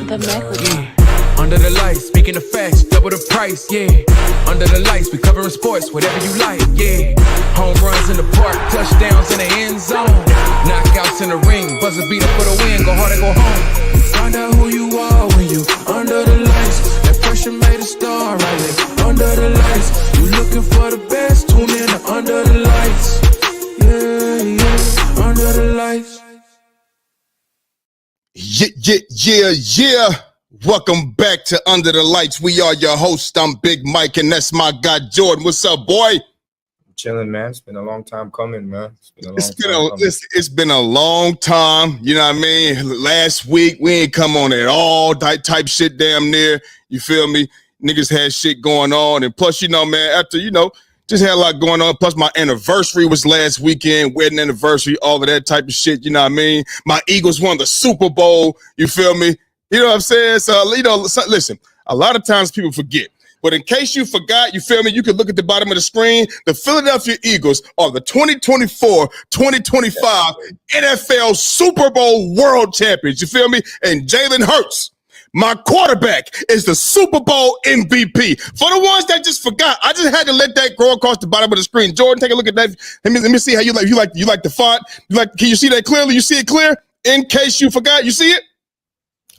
The Mac. Yeah. Under the lights, speaking of facts, double the price, yeah. Under the lights, we covering sports, whatever you like, yeah. Home runs in the park, touchdowns in the end zone. Knockouts in the ring, buzzer beater for the win, go hard and go home. Find out who you are when you under the lights. That pressure made a star right there. Under the lights, you looking for the best, tune in to Under the Lights. Yeah, yeah, Under the Lights. Yeah. Welcome back to Under the Lights. We are your host. I'm Big Mike, and that's my guy, Jordan. What's up, boy? Chilling, man. It's been a long time coming, man. It's been a long time. You know what I mean? Last week, we ain't come on at all. Type shit damn near. You feel me? Niggas had shit going on. And plus, you know, man, after, you know, just had a lot going on. Plus, my anniversary was last weekend, wedding anniversary, all of that type of shit. You know what I mean? My Eagles won the Super Bowl. You feel me? You know what I'm saying? So, you know, listen, a lot of times people forget. But in case you forgot, you feel me, you can look at the bottom of the screen. The Philadelphia Eagles are the 2024-2025 NFL Super Bowl world champions. You feel me? And Jalen Hurts, my quarterback, is the Super Bowl MVP. For the ones that just forgot, I just had to let that go across the bottom of the screen. Jordan, take a look at that. Let me see how you like the font. Can you see that clearly? You see it clear? In case you forgot, you see it?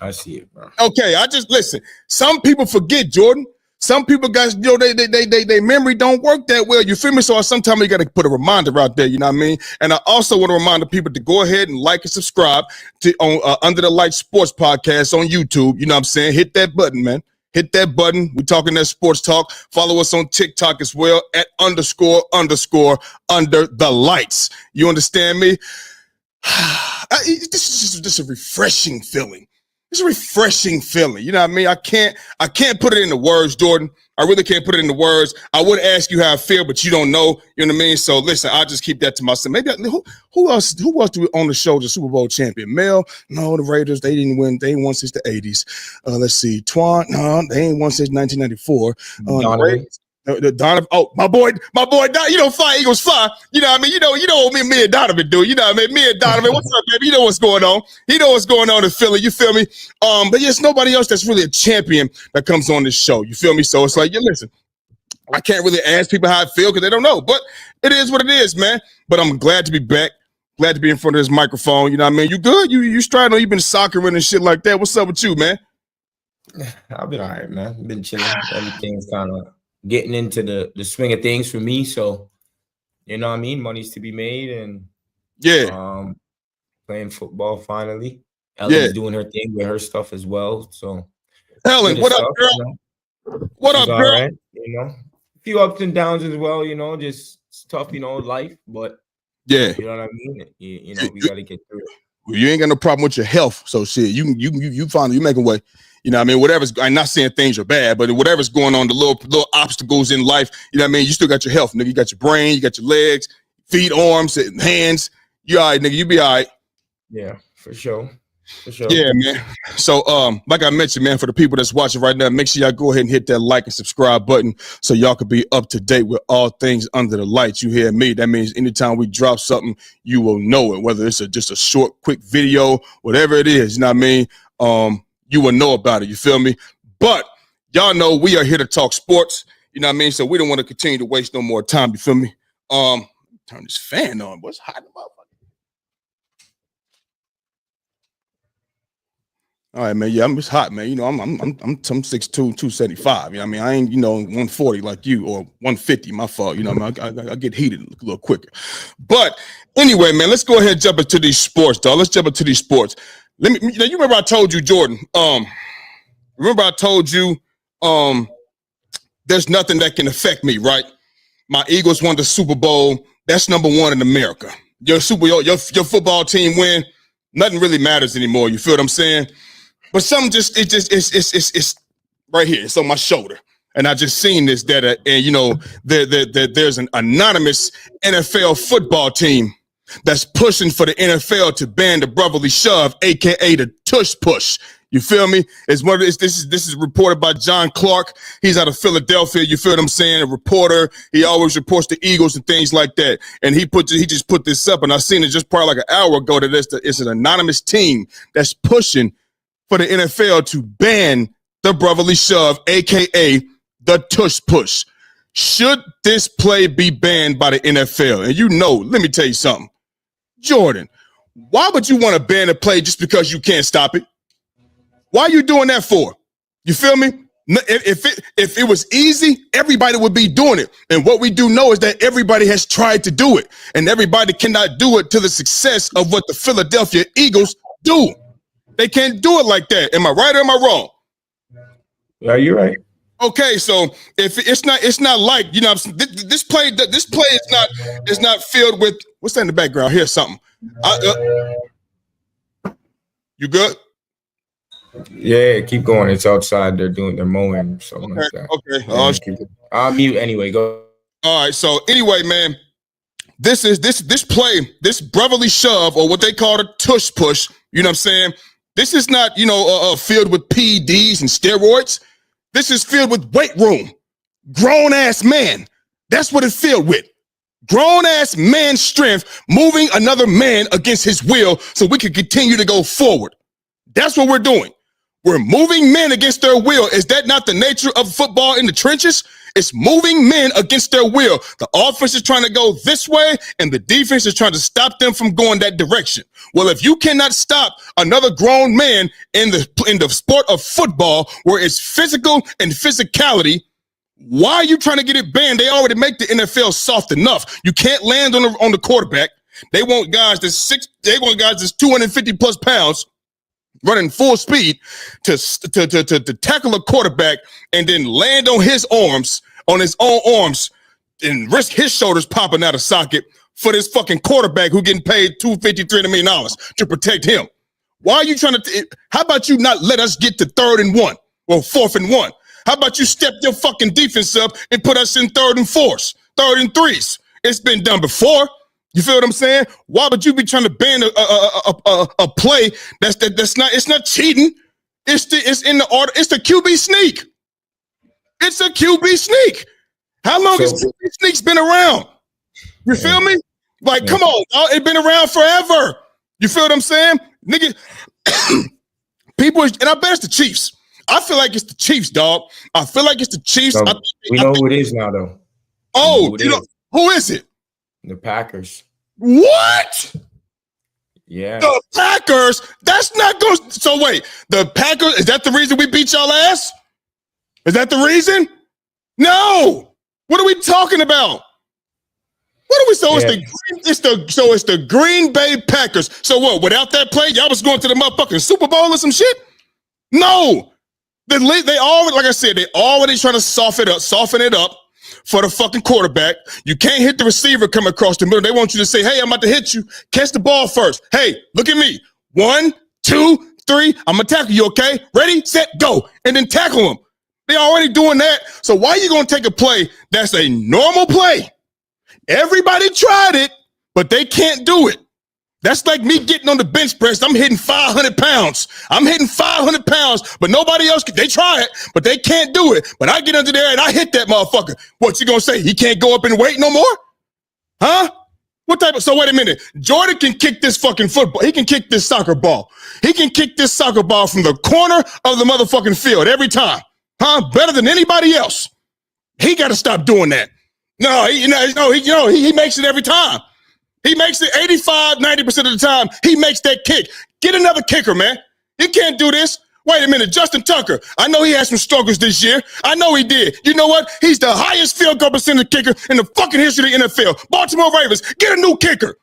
I see it, bro. Okay, listen. Some people forget, Jordan. Some people guys, you know, they memory don't work that well. You feel me? So sometimes you got to put a reminder out there. You know what I mean? And I also want to remind the people to go ahead and like and subscribe to on Under the Lights Sports Podcast on YouTube. You know what I'm saying? Hit that button, man. Hit that button. We're talking that sports talk. Follow us on TikTok as well at _ Under the Lights. You understand me? This is just a refreshing feeling. It's a refreshing feeling. You know what I mean? I can't put it into words, Jordan. I really can't put it into words. I would ask you how I feel, but you don't know. You know what I mean? So listen, I'll just keep that to myself. Maybe who else do we on the show, the Super Bowl champion? Mel? No, the Raiders, they didn't win. They ain't won since the 80s. Let's see. Twan? No, they ain't won since 1994. The Raiders. Donovan, my boy, you know, fly Eagles fly. You know what I mean? You know what me and Donovan do. You know what I mean? Me and Donovan, what's up, baby? You know what's going on. You know what's going on in Philly. You feel me? But there's nobody else that's really a champion that comes on this show. You feel me? So it's like, yeah, listen, I can't really ask people how I feel because they don't know. But it is what it is, man. But I'm glad to be back. Glad to be in front of this microphone. You know what I mean? You good? You striding? You've been soccering and shit like that. What's up with you, man? I've been all right, man. Been chilling. Everything's kind of getting into the swing of things for me. So, you know what I mean? Money's to be made and playing football finally. Ellen's doing her thing with her stuff as well. So Ellen, what up, girl? You know? What up, girl? Right, you know, a few ups and downs as well, you know, just tough, you know, life, but yeah, you know what I mean? You know, we gotta get through it. Well, you ain't got no problem with your health. So shit, you find you make a way. You know what I mean? Whatever's, I'm not saying things are bad, but whatever's going on, the little obstacles in life, you know what I mean? You still got your health, nigga. You got your brain, you got your legs, feet, arms, and hands. You all right, nigga. You be all right. Yeah, for sure. For sure. Yeah, man. So, like I mentioned, man, for the people that's watching right now, make sure y'all go ahead and hit that like and subscribe button so y'all can be up to date with all things Under the Lights. You hear me? That means anytime we drop something, you will know it, whether it's just a short, quick video, whatever it is, you know what I mean? You will know about it. You feel me? But y'all know we are here to talk sports. You know what I mean? So we don't want to continue to waste no more time. You feel me? Turn this fan on. What's hot about? All right, man. Yeah, I'm just hot, man. You know, I'm 6'2", 275. You know what I mean? I ain't, you know, 140 like you or 150. My fault. You know what I mean? I get heated a little quicker. But anyway, man, let's go ahead and jump into these sports, dog. Let's jump into these sports. You remember I told you, Jordan, remember I told you there's nothing that can affect me, right? My Eagles won the Super Bowl. That's number one in America. Your football team win, nothing really matters anymore. You feel what I'm saying? But something it's right here. It's on my shoulder. And I just seen this data, and you know, there's an anonymous NFL football team that's pushing for the NFL to ban the brotherly shove, aka the tush push. You feel me? This is reported by John Clark. He's out of Philadelphia. You feel what I'm saying? A reporter. He always reports the Eagles and things like that. And he just put this up, and I seen it just probably like an hour ago that it's an anonymous team that's pushing for the NFL to ban the brotherly shove, aka the tush push. Should this play be banned by the NFL? And let me tell you something. Jordan, why would you want to ban a play just because you can't stop it? Why are you doing that for? You feel me? If it was easy, everybody would be doing it. And what we do know is that everybody has tried to do it. And everybody cannot do it to the success of what the Philadelphia Eagles do. They can't do it like that. Am I right or am I wrong? Yeah, you're right. Okay, so if it's not like, this play is not filled with, what's that in the background? Here's something. You good? Yeah, keep going. It's outside. They're mowing, something like that. Okay. I'll mute anyway. Go. All right. So anyway, man, this play, this brotherly shove, or what they call a tush push. You know what I'm saying? This is not, filled with PEDs and steroids. This is filled with weight room. Grown ass man. That's what it's filled with. Grown ass man strength moving another man against his will so we can continue to go forward. That's what we're doing. We're moving men against their will. Is that not the nature of football in the trenches? It's moving men against their will. The offense is trying to go this way, and the defense is trying to stop them from going that direction. Well, if you cannot stop another grown man in the sport of football, where it's physical and physicality, why are you trying to get it banned? They already make the NFL soft enough. You can't land on the quarterback. They want guys that's 250 plus pounds running full speed to tackle a quarterback and then land on his own arms, and risk his shoulders popping out of socket for this fucking quarterback who getting paid $250, $300 million to protect him. Why are you trying to? How about you not let us get to 3rd and 1 or 4th and 1? How about you step your fucking defense up and put us in 3rd and 4s, 3rd and 3s? It's been done before. You feel what I'm saying? Why would you be trying to ban a play that's not cheating? It's in the order. It's the QB sneak. It's a QB sneak. How long has QB sneaks been around? You feel me? Like, come on, it's been around forever. You feel what I'm saying? Nigga, people, and I bet it's the Chiefs. I feel like it's the Chiefs, dog. I feel like it's the Chiefs. So we know who it is now, though. Oh, who is it? The Packers. What? Yeah. The Packers? That's not going. So wait, the Packers, is that the reason we beat y'all ass? Is that the reason? No. What are we talking about? What are we? So it's the Green Bay Packers. So what? Without that play, y'all was going to the motherfucking Super Bowl or some shit? No. They already, like I said, they already trying to soften it up for the fucking quarterback. You can't hit the receiver coming across the middle. They want you to say, hey, I'm about to hit you. Catch the ball first. Hey, look at me. 1, 2, 3. I'm going to tackle you, okay? Ready, set, go. And then tackle them. They're already doing that. So why are you going to take a play that's a normal play? Everybody tried it, but they can't do it. That's like me getting on the bench press. I'm hitting 500 pounds. But nobody else they try it, but they can't do it. But I get under there and I hit that motherfucker. What you gonna say? He can't go up and wait no more? Huh? What type of? So wait a minute. Jordan can kick this fucking football. He can kick this soccer ball. He can kick this soccer ball from the corner of the motherfucking field every time. Huh? Better than anybody else. He got to stop doing that. No, he makes it every time. He makes it 85, 90% of the time. He makes that kick. Get another kicker, man. You can't do this. Wait a minute. Justin Tucker. I know he had some struggles this year. I know he did. You know what? He's the highest field goal percentage kicker in the fucking history of the NFL. Baltimore Ravens, get a new kicker.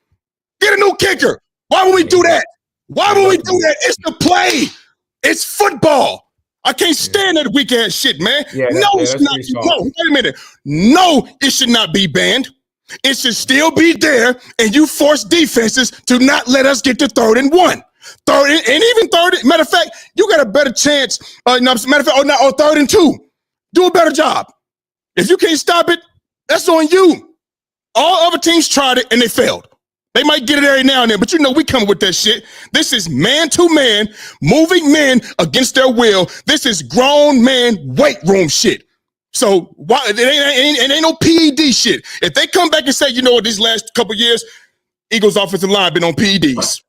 Get a new kicker. Why would we do that? Why would we do that? It's the play. It's football. I can't stand that weak ass shit, man. It's not. No, wait a minute. No, it should not be banned. It should still be there, and you force defenses to not let us get to 3rd and 1. 3rd. Matter of fact, you got a better chance. Or 3rd and 2. Do a better job. If you can't stop it, that's on you. All other teams tried it, and they failed. They might get it every now and then, but we come with that shit. This is man-to-man, moving men against their will. This is grown man weight room shit. So why it ain't no PED shit. If they come back and say, you know what, these last couple years, Eagles offensive line been on PEDs.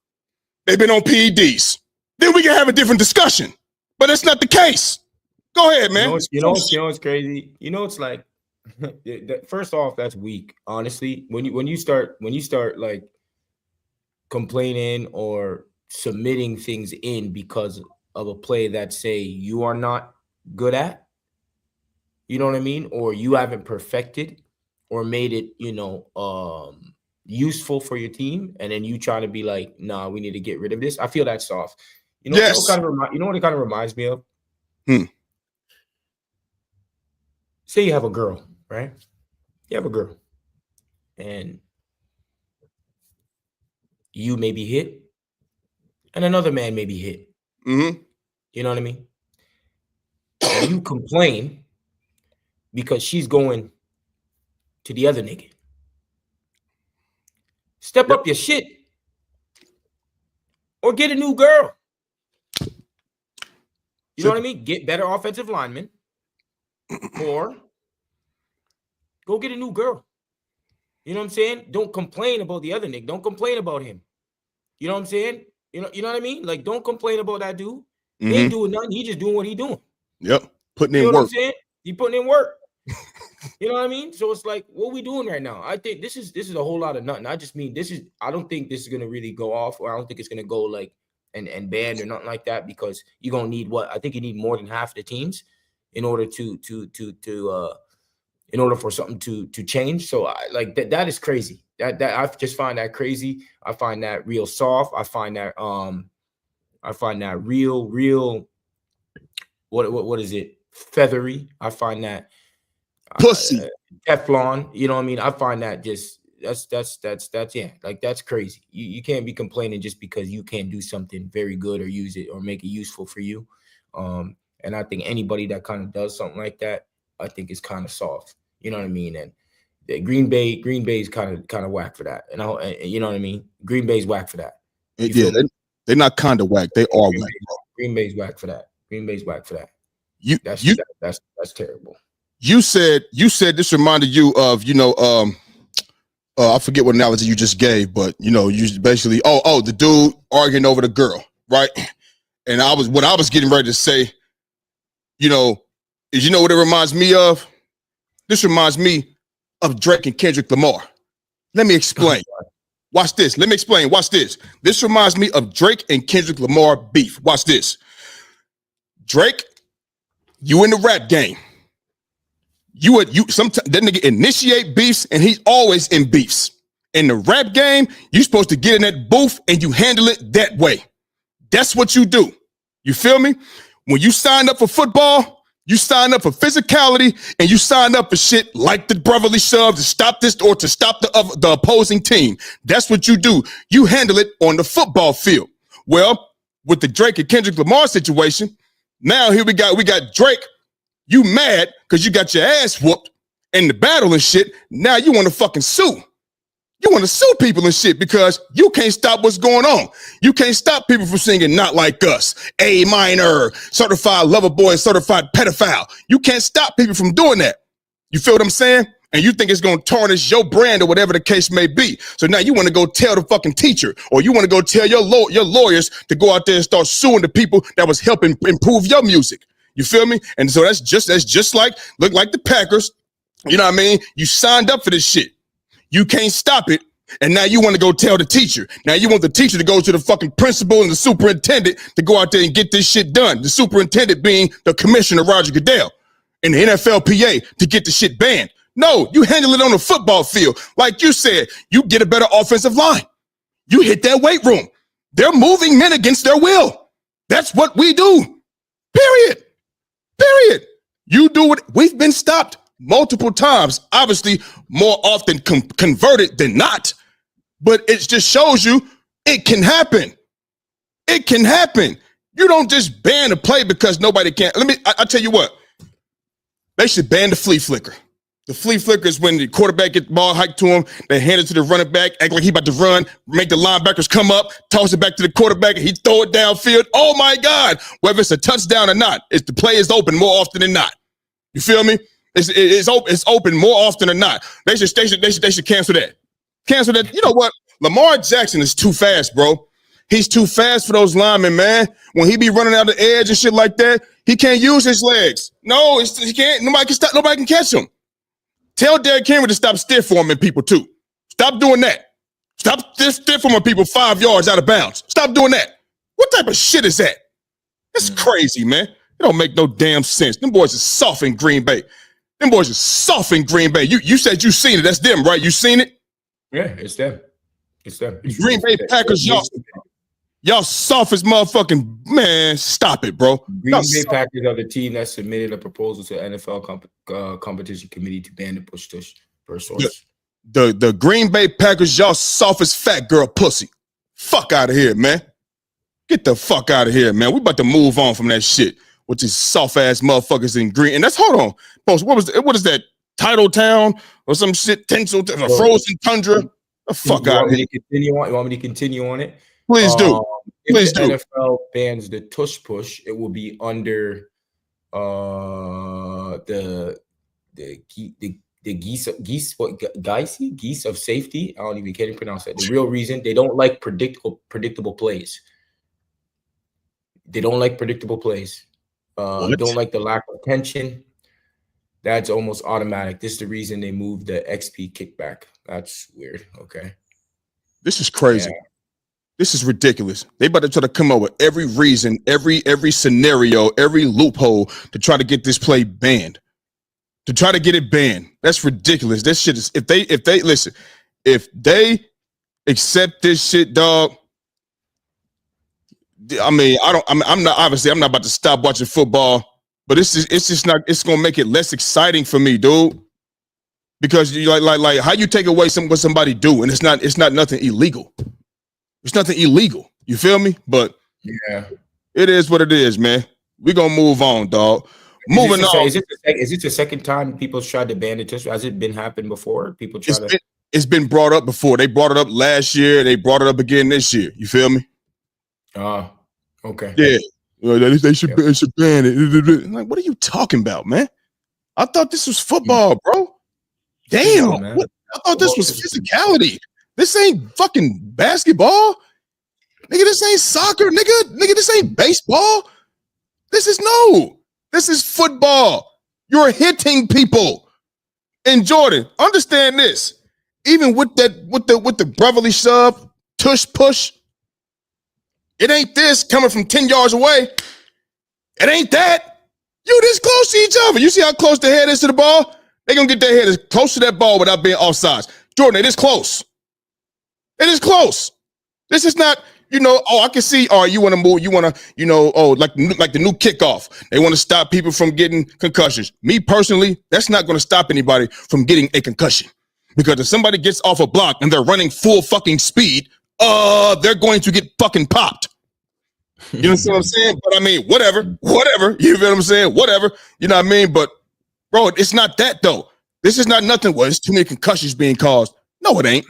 They've been on PEDs. then we can have a different discussion. But that's not the case. Go ahead, man. You know what's crazy? You know, it's like, first off, that's weak. Honestly, when you start like complaining or submitting things in because of a play that say you are not good at, you know what I mean, or you haven't perfected or made it, useful for your team, and then you trying to be like, nah, we need to get rid of this. I feel that's soft. You know, yes. you know what it kind of reminds me of? Say you have a girl, right? You have a girl, and you may be hit, and another man may be hit. Mm-hmm. You know what I mean? And you complain because she's going to the other nigga. Step up your shit, or get a new girl. You know what I mean? Get better offensive linemen, or go get a new girl. You know what I'm saying? Don't complain about the other nigga. Don't complain about him. You know what I'm saying? You know what I mean? Like, don't complain about that dude. Mm-hmm. He ain't doing nothing. He just doing what he doing. Yep. Putting in work. What I'm saying? He putting in work. You know what I mean? So it's like, what we doing right now? I think this is a whole lot of nothing. I just mean I don't think this is gonna really go off, or I don't think it's gonna go like and banned or nothing like that, because you're gonna need I think you need more than half the teams in order in order for something to change. So I like that is crazy. That I just find that crazy. I find that real soft. I find that real what is it? Feathery. I find that pussy. Teflon. You know what I mean? I find that just that's like, that's crazy. You can't be complaining just because you can't do something very good or use it or make it useful for you. And I think anybody that kind of does something like that, I think is kind of soft. You know what I mean? And Green Bay's kind of whack for that. And you know what I mean? Green Bay's whack for that. Yeah, they're not kind of whack. They are whack. Green Bay's whack for that. Green Bay's whack for that. That's terrible. You said this reminded you of, I forget what analogy you just gave, but you basically the dude arguing over the girl, right? And what I was getting ready to say, is what it reminds me of? This reminds me of Drake and Kendrick Lamar. Let me explain. Watch this. Let me explain. Watch this. This reminds me of Drake and Kendrick Lamar beef. Watch this. Drake, you in the rap game. You sometimes that nigga initiate beefs, and he's always in beefs. In the rap game, you supposed to get in that booth and you handle it that way. That's what you do. You feel me? When you sign up for football, you sign up for physicality, and you sign up for shit like the brotherly shove to stop this or to stop the opposing team. That's what you do. You handle it on the football field. Well, with the Drake and Kendrick Lamar situation, now here we got Drake. You mad because you got your ass whooped in the battle and shit. Now you want to fucking sue. You want to sue people and shit because you can't stop what's going on. You can't stop people from singing Not Like Us, A minor, certified lover boy, certified pedophile. You can't stop people from doing that. You feel what I'm saying? And you think it's going to tarnish your brand or whatever the case may be. So now you want to go tell the fucking teacher, or you want to go tell your lawyers to go out there and start suing the people that was helping improve your music. You feel me? And so that's just like the Packers. You know what I mean? You signed up for this shit. You can't stop it. And now you want to go tell the teacher. Now you want the teacher to go to the fucking principal and the superintendent to go out there and get this shit done. The superintendent being the commissioner, Roger Goodell, and the NFLPA to get the shit banned. No, you handle it on the football field. Like you said, you get a better offensive line. You hit that weight room. They're moving men against their will. That's what we do. Period. You do it. We've been stopped multiple times, obviously more often converted than not, but it just shows you it can happen. It can happen. You don't just ban a play because nobody can. I'll tell you what, they should ban the flea flicker. The flea flicker is when the quarterback gets the ball hiked to him, they hand it to the running back, act like he about to run, make the linebackers come up, toss it back to the quarterback, and he throw it downfield. Oh my God, whether it's a touchdown or not, the play is open more often than not. You feel me? It's open more often than not. They should cancel that. Cancel that. You know what? Lamar Jackson is too fast, bro. He's too fast for those linemen, man. When he be running out the edge and shit like that, he can't use his legs. No, he can't. Nobody can stop. Nobody can catch him. Tell Derrick Henry to stop stiff forming people too. Stop doing that. Stop stiff forming people 5 yards out of bounds. Stop doing that. What type of shit is that? That's crazy, man. It don't make no damn sense. Them boys are soft in Green Bay. Them boys are soft in Green Bay. You said you seen it. That's them, right? You seen it? Yeah, it's them. It's them. Green Bay Packers, y'all soft as motherfucking, man. Stop it, bro. Green Bay Packers are the team that submitted a proposal to NFL competition committee to ban the push tush per source. The Green Bay Packers, y'all soft as fat girl pussy. Fuck out of here, man. Get the fuck out of here, man. We about to move on from that shit with these soft ass motherfuckers in green. And that's hold on, post. What is that? Title Town or some shit? Frozen Tundra. The fuck out of here. You want me to continue on it? Please do. Please do. do. NFL bans the tush push. It will be under the geese of safety. I don't even can't pronounce that. The real reason they don't like predictable plays. They don't like predictable plays. Don't like the lack of tension. That's almost automatic. This is the reason they moved the XP kickback. That's weird. Okay. This is crazy. Yeah. This is ridiculous. They about to try to come up with every reason, every scenario, every loophole to try to get this play banned. To try to get it banned. That's ridiculous. This shit is if they accept this shit, dog. I mean, I'm not about to stop watching football, but it's gonna make it less exciting for me, dude. Because you like how you take away what somebody do, and it's not nothing illegal. It's nothing illegal. You feel me? But yeah, it is what it is, man. We're gonna move on, dog. Moving on. Is it the second time people tried to ban it? Has it been happened before? People try it's been brought up before. They brought it up last year. They brought it up again this year. You feel me? Okay. Yeah. They should ban it. Like, what are you talking about, man? I thought this was football, bro. Damn. I thought this was physicality. This ain't fucking basketball. Nigga, this ain't soccer, nigga. Nigga, this ain't baseball. This is football. You're hitting people. And Jordan, understand this. Even with the brotherly shove, tush push, it ain't this coming from 10 yards away. It ain't that. You this close to each other. You see how close the head is to the ball? They're going to get their head as close to that ball without being offsides. Jordan, it is close. It is close. This is not, I can see, you want to move, like the new kickoff. They want to stop people from getting concussions. Me personally, that's not going to stop anybody from getting a concussion. Because if somebody gets off a block and they're running full fucking speed, they're going to get fucking popped. You know what I'm saying? But I mean, whatever. You feel what I'm saying? Whatever. You know what I mean? But bro, it's not that though. This is not nothing. Well, it's too many concussions being caused. No, it ain't.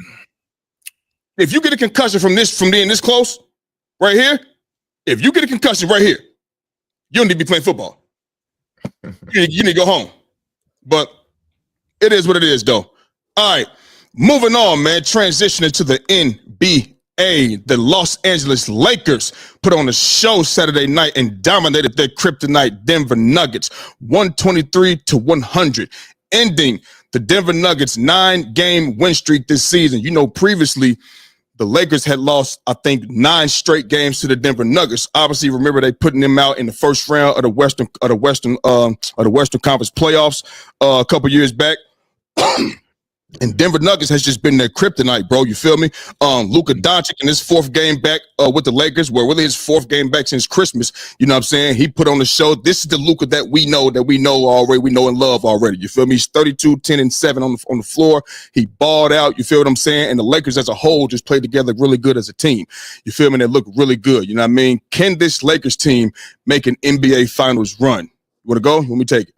If you get a concussion from being this close, right here, if you get a concussion right here, you don't need to be playing football. You need to go home. But it is what it is, though. All right, moving on, man. Transitioning to the NBA. The Los Angeles Lakers put on a show Saturday night and dominated their Kryptonite Denver Nuggets 123-100, ending the Denver Nuggets 9-game win streak this season. Previously, the Lakers had lost, I think, 9 straight games to the Denver Nuggets. Obviously, remember they putting them out in the first round of the Western Conference playoffs a couple years back. And Denver Nuggets has just been their kryptonite, bro. You feel me? Luka Doncic in his 4th game back with the Lakers, really his 4th game back since Christmas. You know what I'm saying? He put on the show. This is the Luka that we know already. We know and love already. You feel me? He's 32, 10, and 7 on the floor. He balled out. You feel what I'm saying? And the Lakers as a whole just played together really good as a team. You feel me? They look really good. You know what I mean? Can this Lakers team make an NBA Finals run? You want to go? Let me take it.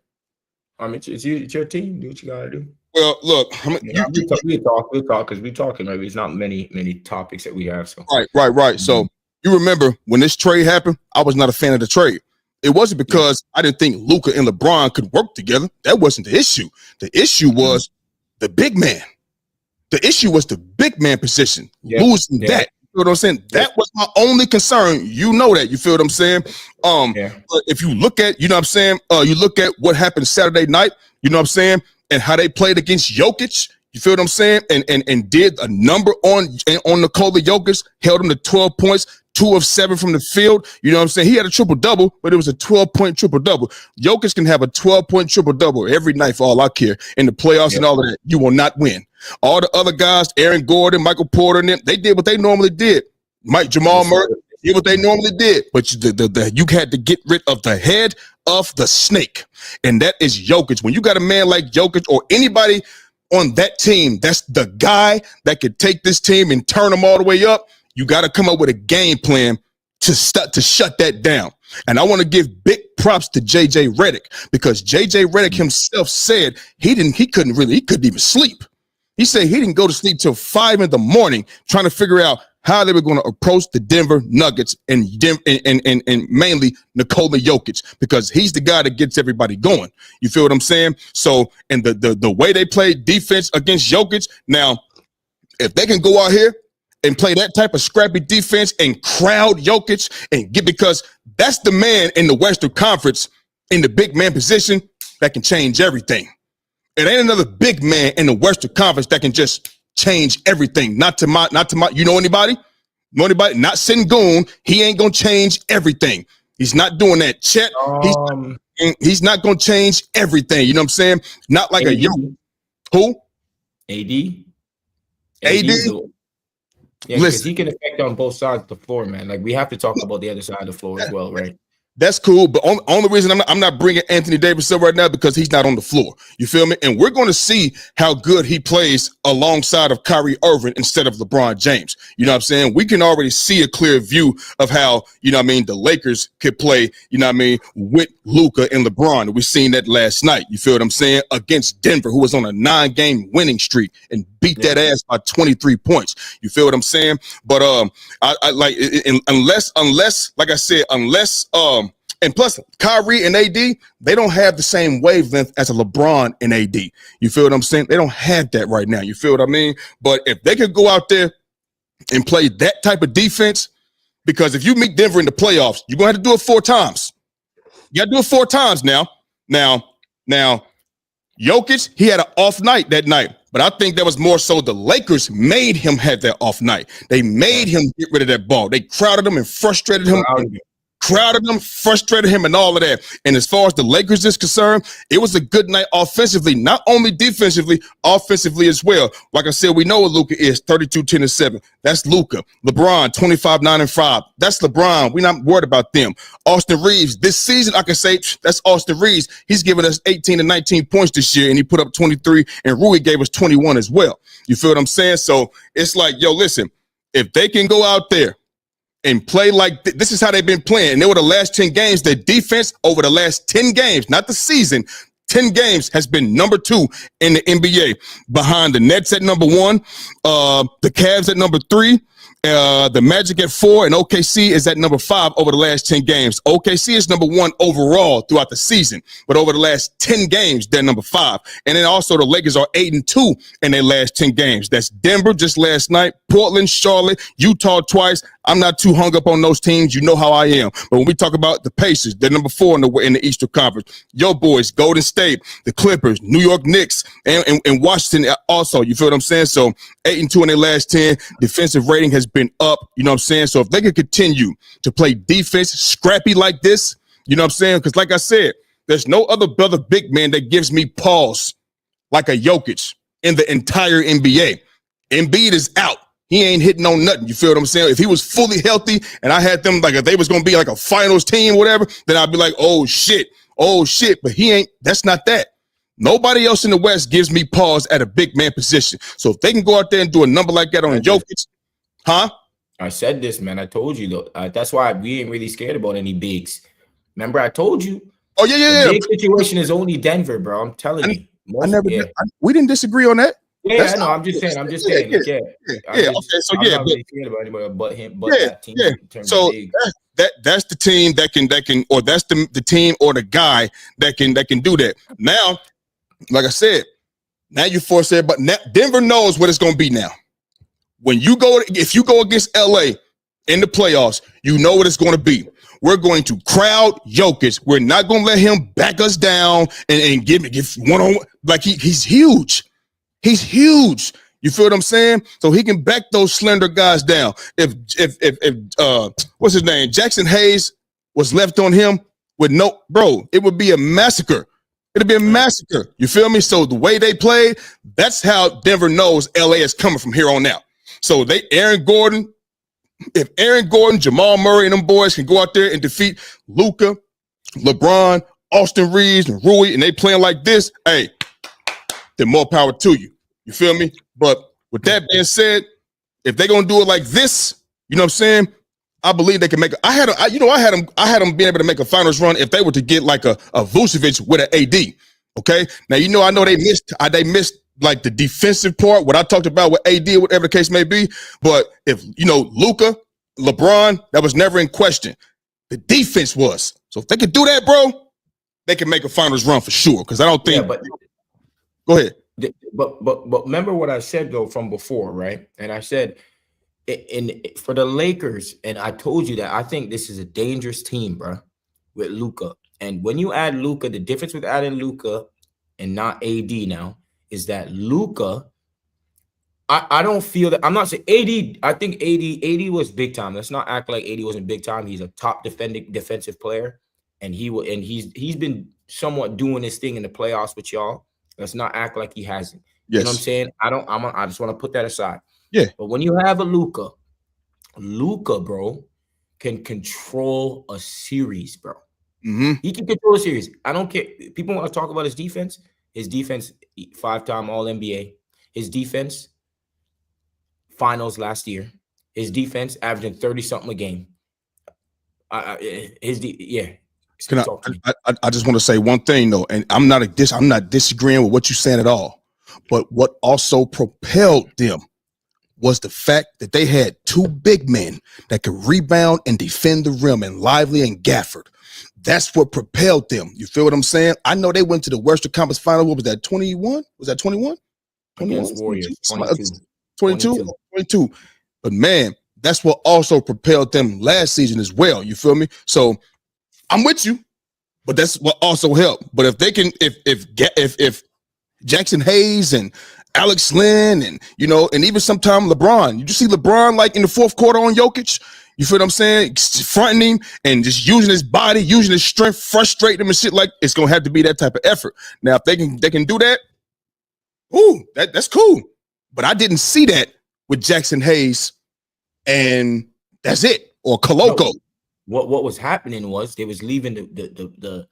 I mean, it's your team. Do what you gotta do. Well, look, we'll talk because we're talking. Maybe it's not many topics that we have. So right. Mm-hmm. So you remember when this trade happened? I was not a fan of the trade. It wasn't because I didn't think Luka and LeBron could work together. That wasn't the issue. The issue was the big man. The issue was the big man position. Losing that. feel what I'm saying? That was my only concern. You know that. You feel what I'm saying? But if you look at, you know what I'm saying? You look at what happened Saturday night, you know what I'm saying? And how they played against Jokic. You feel what I'm saying? And did a number on Nikola Jokic, held him to 12 points, 2 of 7 from the field. You know what I'm saying? He had a triple-double, but it was a 12-point triple-double. Jokic can have a 12-point triple-double every night for all I care. In the playoffs and all of that, you will not win. All the other guys, Aaron Gordon, Michael Porter, and them, they did what they normally did. Jamal Murray did what they normally did. But you had to get rid of the head of the snake, and that is Jokic. When you got a man like Jokic or anybody on that team, that's the guy that could take this team and turn them all the way up. You got to come up with a game plan to shut that down. And I want to give big props to JJ Redick, because JJ Redick himself said he couldn't even sleep. He said he didn't go to sleep till 5 a.m. trying to figure out how they were going to approach the Denver Nuggets and mainly Nikola Jokic, because he's the guy that gets everybody going. You feel what I'm saying? So, and the way they played defense against Jokic, now, if they can go out here and play that type of scrappy defense and crowd Jokic because that's the man in the Western Conference in the big man position that can change everything. It ain't another big man in the Western Conference that can just change everything. Not to my, you know anybody? Know anybody? Not Sengun. He ain't gonna change everything. He's not doing that. Chet, he's not gonna change everything. You know what I'm saying? Not like AD. Who? AD. Yeah, because he can affect on both sides of the floor, man. Like, we have to talk about the other side of the floor as well, right? That's cool, but only reason I'm not bringing Anthony Davis up right now because he's not on the floor. You feel me? And we're going to see how good he plays alongside of Kyrie Irving instead of LeBron James. You know what I'm saying? We can already see a clear view of how, you know what I mean, the Lakers could play, you know what I mean, with Luka and LeBron. We seen that last night. You feel what I'm saying? Against Denver, who was on a 9-game winning streak and beat that ass by 23 points. You feel what I'm saying? But I like, unless like I said, and plus, Kyrie and AD, they don't have the same wavelength as a LeBron and AD. You feel what I'm saying? They don't have that right now. You feel what I mean? But if they could go out there and play that type of defense, because if you meet Denver in the playoffs, you're going to have to do it 4 times. You got to do it 4 times now. Now, Jokic, he had an off night that night. But I think that was more so the Lakers made him have that off night. They made him get rid of that ball. They crowded him and frustrated him. Frustrated him and all of that. And as far as the Lakers is concerned, it was a good night offensively, not only defensively, offensively as well. Like I said, we know what Luka is, 32-10-7. That's Luka. LeBron, 25-9-5. That's LeBron. We're not worried about them. Austin Reeves, this season, I can say that's Austin Reeves. He's given us 18 and 19 points this year, and he put up 23, and Rui gave us 21 as well. You feel what I'm saying? So it's like, yo, listen, if they can go out there and play like this is how they've been playing. And they were the last 10 games. Their defense over the last 10 games, not the season, 10 games has been number 2 in the NBA, behind the Nets at number 1, the Cavs at number 3, the Magic at 4, and OKC is at number 5 over the last 10 games. OKC is number 1 overall throughout the season, but over the last 10 games, they're number 5. And then also the Lakers are 8-2 in their last 10 games. That's Denver just last night, Portland, Charlotte, Utah twice. I'm not too hung up on those teams. You know how I am. But when we talk about the Pacers, they're number 4 in the Eastern Conference. Yo boys, Golden State, the Clippers, New York Knicks, and Washington also. You feel what I'm saying? So 8-2 in their last 10. Defensive rating has been up. You know what I'm saying? So if they could continue to play defense scrappy like this, you know what I'm saying? Because like I said, there's no other big man that gives me pause like a Jokic in the entire NBA. Embiid is out. He ain't hitting on nothing. You feel what I'm saying? If he was fully healthy and I had them, like if they was going to be like a finals team or whatever, then I'd be like, oh shit. But he ain't, that's not that. Nobody else in the West gives me pause at a big man position. So if they can go out there and do a number like that on Jokic, I said this, man. I told you, though. That's why we ain't really scared about any bigs. Remember, I told you. Oh, yeah. The big situation is only Denver, bro. I'm telling you. We didn't didisagree on that. Yeah, I know. I'm just saying. Yeah. Okay, so I'm not really scared about anybody but him, that team. Yeah. So that's the team that can, or that's the team or the guy that can do that. Now, like I said, now you force everybody. Now Denver knows what it's going to be now. if you go against LA in the playoffs, you know what it's going to be. We're going to crowd Jokic. We're not going to let him back us down and give one-on-one. Like he's huge. He's huge. You feel what I'm saying? So he can back those slender guys down. If what's his name? Jackson Hayes was left on him with it would be a massacre. It'd be a massacre. You feel me? So the way they played, that's how Denver knows LA is coming from here on out. So if Aaron Gordon, Jamal Murray, and them boys can go out there and defeat Luka, LeBron, Austin Reeves, and Rui, and they playing like this, hey, then more power to you. You feel me? But with that being said, if they're gonna do it like this, you know what I'm saying? I believe they can make. I had them being able to make a finals run if they were to get like a Vucevic with an AD. Okay, now I know they missed like the defensive part, what I talked about with AD, whatever the case may be. But if Luka, LeBron, that was never in question. The defense was. So if they could do that, bro, they can make a finals run for sure. Because I don't think. Yeah, but go ahead. But remember what I said though from before, right? And I said. For the Lakers, and I told you that I think this is a dangerous team, bro, with Luka. And when you add Luka, the difference with adding Luka and not AD now is that Luka, I don't feel that. I'm not saying AD. I think AD was big time. Let's not act like AD wasn't big time. He's a top defensive player, and he's been somewhat doing this thing in the playoffs with y'all. Let's not act like he hasn't. Yes. You know what I'm saying? I just want to put that aside. Yeah. But when you have a Luka, bro, can control a series, bro. Mm-hmm. He can control a series. I don't care. People want to talk about his defense. His defense, 5-time All-NBA. His defense, finals last year. His defense, averaging 30-something a game. I just want to say one thing, though, and I'm not disagreeing with what you're saying at all. But what also propelled them was the fact that they had two big men that could rebound and defend the rim, and Lively and Gafford. That's what propelled them. You feel what I'm saying? I know they went to the Western Conference Final. What was that, 21? Was that 21? Against Warriors, 22. But, man, that's what also propelled them last season as well. You feel me? So, I'm with you, but that's what also helped. But if they can – if Jackson Hayes and Alex Lynn and, and even sometime LeBron. You just see LeBron like in the fourth quarter on Jokic. You feel what I'm saying? Fronting him and just using his body, using his strength, frustrating him and shit. Like, it's going to have to be that type of effort. Now, if they can do that, that's cool. But I didn't see that with Jackson Hayes, and that's it. Or Koloko. What was happening was they was leaving the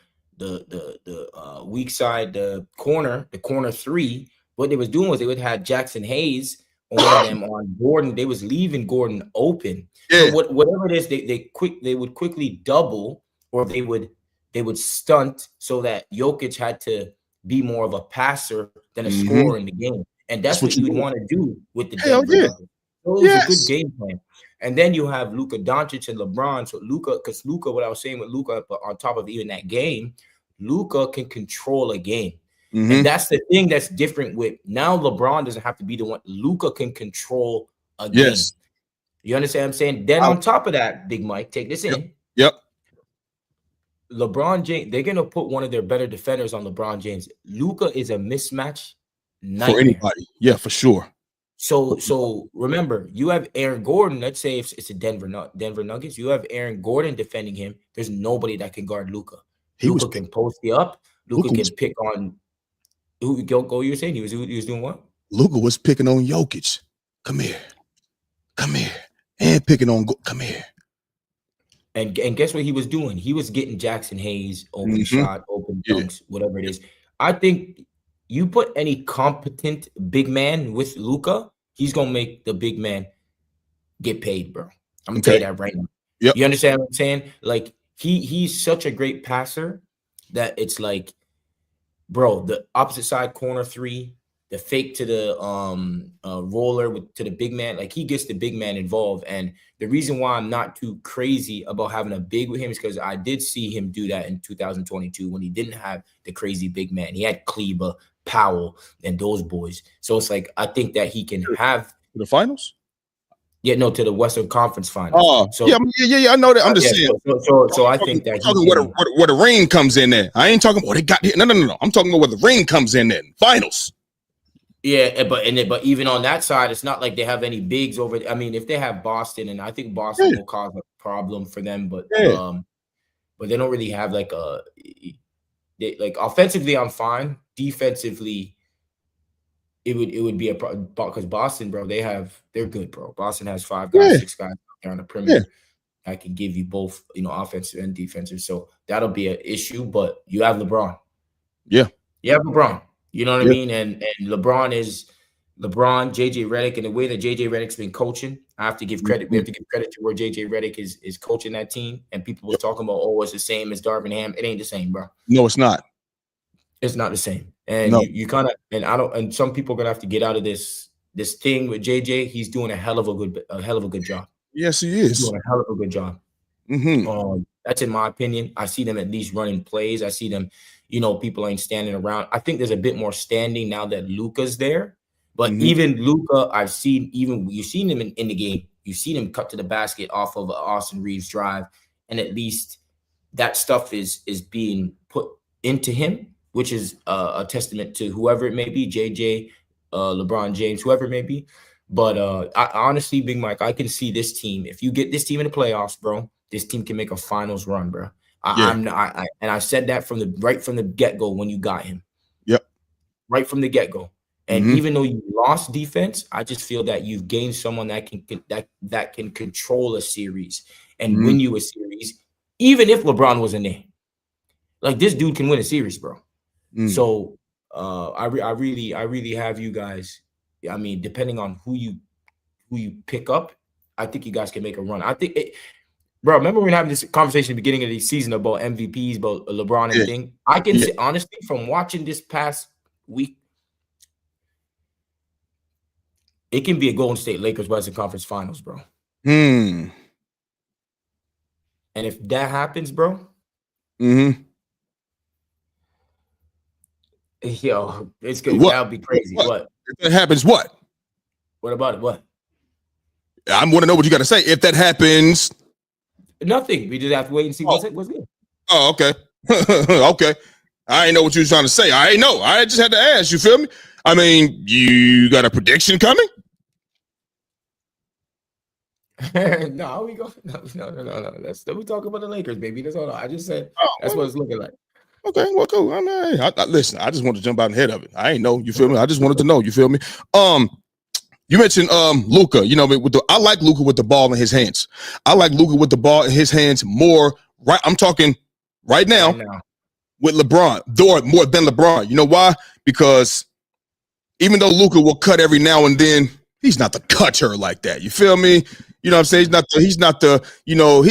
weak side, the corner three. What they was doing was they would have Jackson Hayes on them on Gordon. They was leaving Gordon open. Yeah. So whatever it is, they would quickly double, or they would stunt so that Jokic had to be more of a passer than a scorer in the game. And that's what you would want to do with the Denver Nuggets. So it was a good game plan. And then you have Luka Doncic and LeBron. So Luka, what I was saying with Luka, but on top of even that game, Luka can control a game. Mm-hmm. And that's the thing that's different with now. LeBron doesn't have to be the one. Luka can control a game. Yes. You understand what I'm saying? Then on top of that, Big Mike, take this in. Yep. LeBron James, they're going to put one of their better defenders on LeBron James. Luka is a mismatch nightmare. For anybody. Yeah, for sure. So remember, you have Aaron Gordon. Let's say if it's a Denver Nuggets, you have Aaron Gordon defending him. There's nobody that can guard Luka. Luka can post you up. Luka can pick on. Who go? You were saying he was doing what? Luka was picking on Jokic. Come here, and picking on. Come here. And guess what he was doing? He was getting Jackson Hayes open shot, open dunks, whatever it is. I think you put any competent big man with Luka, he's gonna make the big man get paid, bro. I'm gonna tell you that right now. Yep. You understand what I'm saying? Like he's such a great passer that it's like, bro, the opposite side corner three, the fake to the roller to the big man, like he gets the big man involved. And the reason why I'm not too crazy about having a big with him is because I did see him do that in 2022 when he didn't have the crazy big man. He had Kleba, Powell, and those boys. So it's like I think that he can have the finals. Yeah, no, to the Western Conference Finals. Oh, So yeah, I know that. I'm just saying. So I think that I'm talking where the ring comes in there. I ain't talking what they got. No. I'm talking about where the ring comes in there. Finals. Yeah, but even on that side, it's not like they have any bigs over. I mean, if they have Boston, and I think Boston will cause a problem for them, but they don't really have like offensively, I'm fine. Defensively, it would be a problem because Boston, bro, they're good, bro. Boston has 5 guys, 6 guys on the perimeter. I can give you both, offensive and defensive. So that'll be an issue. But you have LeBron. Yeah, you have LeBron. You know what I mean? And LeBron is LeBron, JJ Redick, and the way that JJ Redick's been coaching, I have to give credit. We have to give credit to where JJ Redick is coaching that team. And people were talking about, it's the same as Darvin Ham. It ain't the same, bro. No, it's not. It's not the same. And you kind of, and some people are gonna have to get out of this thing with JJ. He's doing a hell of a good job. Yes, he is. He's doing a hell of a good job. That's in my opinion. I see them at least running plays. I see them, people ain't standing around. I think there's a bit more standing now that Luka's there. But even Luka, you've seen him in the game. You've seen him cut to the basket off of Austin Reeves' drive. And at least that stuff is being put into him, which is a testament to whoever it may be, JJ, LeBron James, whoever it may be. But I honestly, Big Mike, I can see this team. If you get this team in the playoffs, bro, this team can make a finals run, bro. And I said that right from the get-go when you got him. Yep. Right from the get-go. And even though you lost defense, I just feel that you've gained someone that can control a series and win you a series, even if LeBron wasn't there. Like, this dude can win a series, bro. So I really have you guys. I mean, depending on who you pick up, I think you guys can make a run. I think bro, remember when we were having this conversation at the beginning of the season about MVPs, about LeBron and thing? I can say, honestly, from watching this past week, it can be a Golden State Lakers Western Conference Finals, bro. And if that happens, bro, yo, it's good. That'll be crazy. What? If that happens, what? What about it? What? I want to know what you got to say. If that happens, nothing. We just have to wait and see what's good. Oh, okay. Okay. I ain't know what you was trying to say. I ain't know. I just had to ask. You feel me? I mean, you got a prediction coming? No, we go. No. We talk about the Lakers, baby. That's all. I just said that's what it's looking like. Okay, well, cool. I mean, listen. I just wanted to jump out ahead of it. I ain't know. You feel me? I just wanted to know. You feel me? You mentioned Luka. You know, I like Luka with the ball in his hands. I like Luka with the ball in his hands more. Right, I'm talking right now with LeBron, more than LeBron. You know why? Because even though Luka will cut every now and then, he's not the cutter like that. You feel me? You know what I'm saying? He's not the, he'll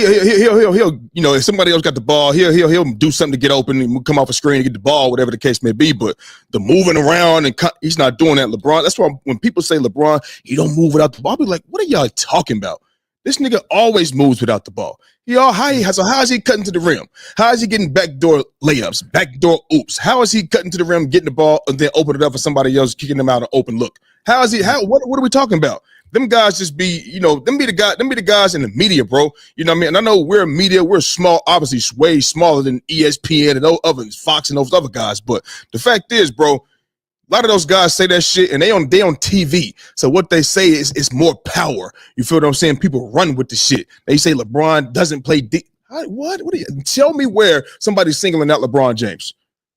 if somebody else got the ball, he'll do something to get open and come off a screen and get the ball, whatever the case may be. But the moving around and he's not doing that. LeBron, that's why when people say LeBron, he don't move without the ball, I'll be like, what are y'all talking about? This nigga always moves without the ball. How is he cutting to the rim? How is he getting backdoor layups, backdoor oops? How is he cutting to the rim, getting the ball, and then open it up for somebody else, kicking them out an open look? What are we talking about? Them guys just be, them be the guys in the media, bro. You know what I mean? And I know we're media, we're small, obviously way smaller than ESPN and those others, Fox and those other guys. But the fact is, bro, a lot of those guys say that shit and they on TV. So what they say is more power. You feel what I'm saying? People run with the shit. They say LeBron doesn't play deep. What do you tell me where somebody's singling out LeBron James?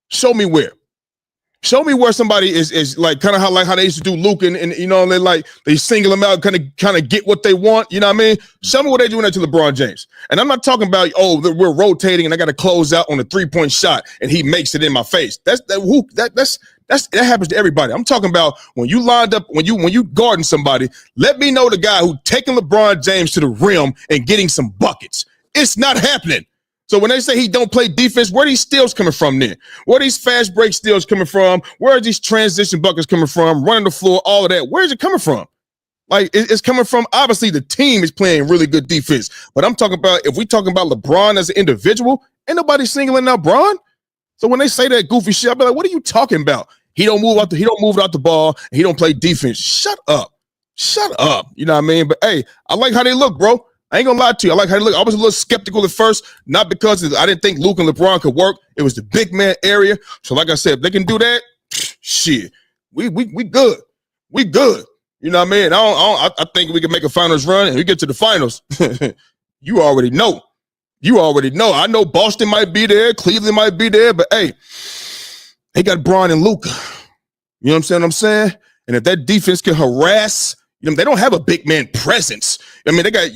Show me where. Show me where somebody is like kind of how they used to do Luke and they single him out, kind of get what they want. You know what I mean? Show me what they're doing that to LeBron James. And I'm not talking about we're rotating and I got to close out on a 3-point shot and he makes it in my face. That happens to everybody. I'm talking about when you lined up, when you guarding somebody. Let me know the guy who taking LeBron James to the rim and getting some buckets. It's not happening. So when they say he don't play defense, where are these steals coming from then? Where are these fast break steals coming from? Where are these transition buckets coming from? Running the floor, all of that. Where is it coming from? Like, it's coming from, obviously, the team is playing really good defense. But I'm talking about, if we talking about LeBron as an individual, ain't nobody singling out LeBron. So when they say that goofy shit, I'll be like, what are you talking about? He don't move out the ball, and he don't play defense. Shut up. Shut up. You know what I mean? But hey, I like how they look, bro. I ain't gonna lie to you. I like how they look. I was a little skeptical at first, not because I didn't think Luke and LeBron could work. It was the big man area. So, like I said, if they can do that, shit, we good. We good. You know what I mean? I think we can make a finals run and we get to the finals. You already know. You already know. I know Boston might be there, Cleveland might be there, but hey, they got Bron and Luka. You know what I'm saying? And if that defense can harass, you know, they don't have a big man presence. I mean, they got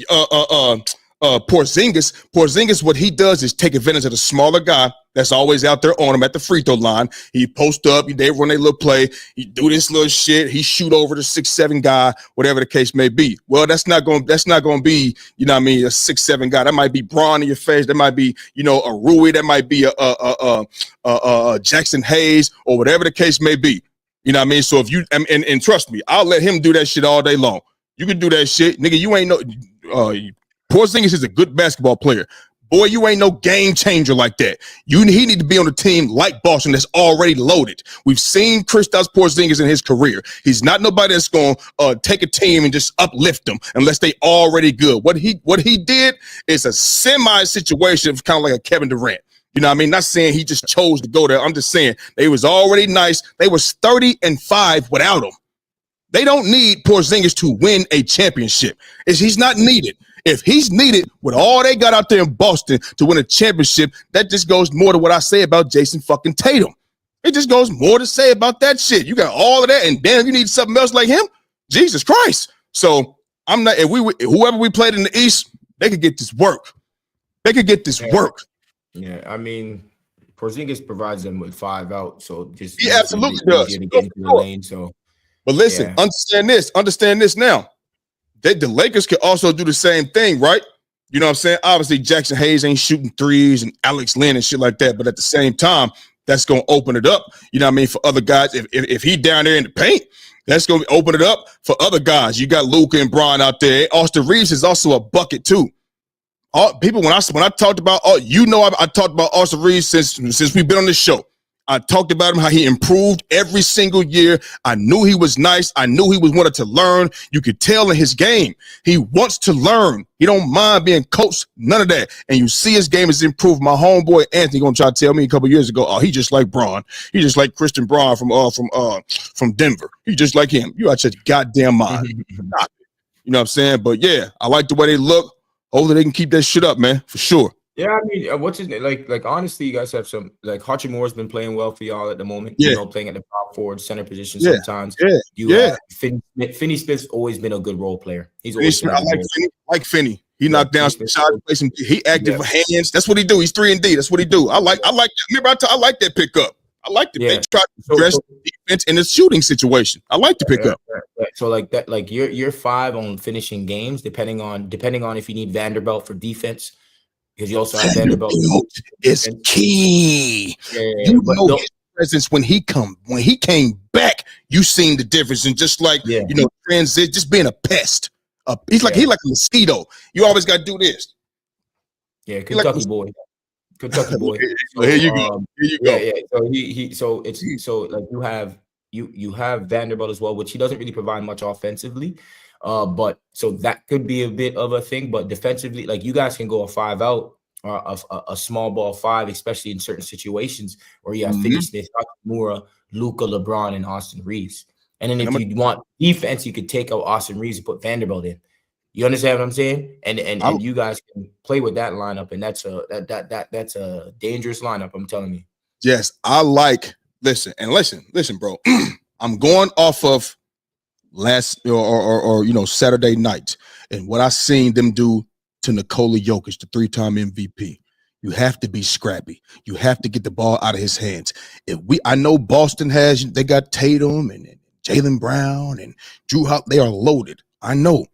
Porzingis. Porzingis, what he does is take advantage of the smaller guy that's always out there on him at the free throw line. He post up, they run a little play, he do this little shit, he shoot over the 6'7" guy, whatever the case may be. Well, that's not gonna be, you know what I mean, a 6'7" guy. That might be Bron in your face, that might be, you know, a Rui, that might be a Jackson Hayes, or whatever the case may be. You know what I mean? So if you and trust me, I'll let him do that shit all day long. You can do that shit, nigga. You ain't no Porzingis is a good basketball player. Boy, you ain't no game changer like that. He need to be on a team like Boston that's already loaded. We've seen Kristaps Porzingis in his career. He's not nobody that's going to take a team and just uplift them unless they already good. What he did is a semi situation, kind of like a Kevin Durant. You know what I mean? Not saying he just chose to go there. I'm just saying they was already nice. They was 30-5 without him. They don't need Porzingis to win a championship. He's not needed. If he's needed with all they got out there in Boston to win a championship, that just goes more to what I say about Jason fucking Tatum. It just goes more to say about that shit. You got all of that, and damn, you need something else like him? Jesus Christ. So I'm not, whoever we played in the East, they could get this work. They could get this work. Yeah, I mean, Porzingis provides them with 5 out, so just he absolutely does. To get into the lane, so. But listen, understand this now. The Lakers could also do the same thing, right? You know what I'm saying? Obviously, Jackson Hayes ain't shooting threes and Alex Lynn and shit like that, but at the same time, that's going to open it up, you know what I mean, for other guys. If he down there in the paint, that's going to open it up for other guys. You got Luka and Bron out there. Austin Reeves is also a bucket too. People, when I talked about, I talked about Austin Reeves since we've been on this show. I talked about him, how he improved every single year. I knew he was nice. I knew he wanted to learn. You could tell in his game. He wants to learn. He don't mind being coached, none of that. And you see his game has improved. My homeboy Anthony gonna try to tell me a couple years ago, he just like Bron. He just like Christian Braun from Denver. He just like him. You out your goddamn mind. You know what I'm saying? But yeah, I like the way they look. Hopefully they can keep that shit up, man, for sure. Yeah, I mean, what's his name? Like honestly, you guys have some, like Hachimura's been playing well for y'all at the moment. Yeah. You know, playing at the power forward, center position Yeah. sometimes. Yeah. Finney Smith's always been a good role player. He's always been I like Finney. He knocked down some shots. He active for hands. That's what he do. He's 3-and-D. That's what he do. I like. Remember, I like that pickup. I like the they try to address defense in a shooting situation. I like the pickup. So like that, like you're 5 on finishing games, depending on if you need Vanderbilt for defense. Because you also have Vanderbilt is key. You know his presence when he came back. You seen the difference, and just like transit, just being a pest. He's like a mosquito. You always got to do this. Yeah, Kentucky boy. Kentucky boy. So, here you go. Here you go. Yeah. So like you have Vanderbilt as well, which he doesn't really provide much offensively. But so that could be a bit of a thing, but defensively, like you guys can go a 5 out or a small ball 5, especially in certain situations where you have Finney Smith, Hachimura, Luka, LeBron, and Austin Reeves. And then if you want defense, you could take out Austin Reeves and put Vanderbilt in. You understand what I'm saying? And you guys can play with that lineup, and that's a dangerous lineup. I'm telling you. Yes, I like. Listen, bro. I'm going off of last or Saturday night and what I seen them do to Nikola Jokic, the 3-time MVP. You have to be scrappy. You have to get the ball out of his hands. I know Boston they got Tatum and Jaylen Brown and Drew Hop. They are loaded. I know. You know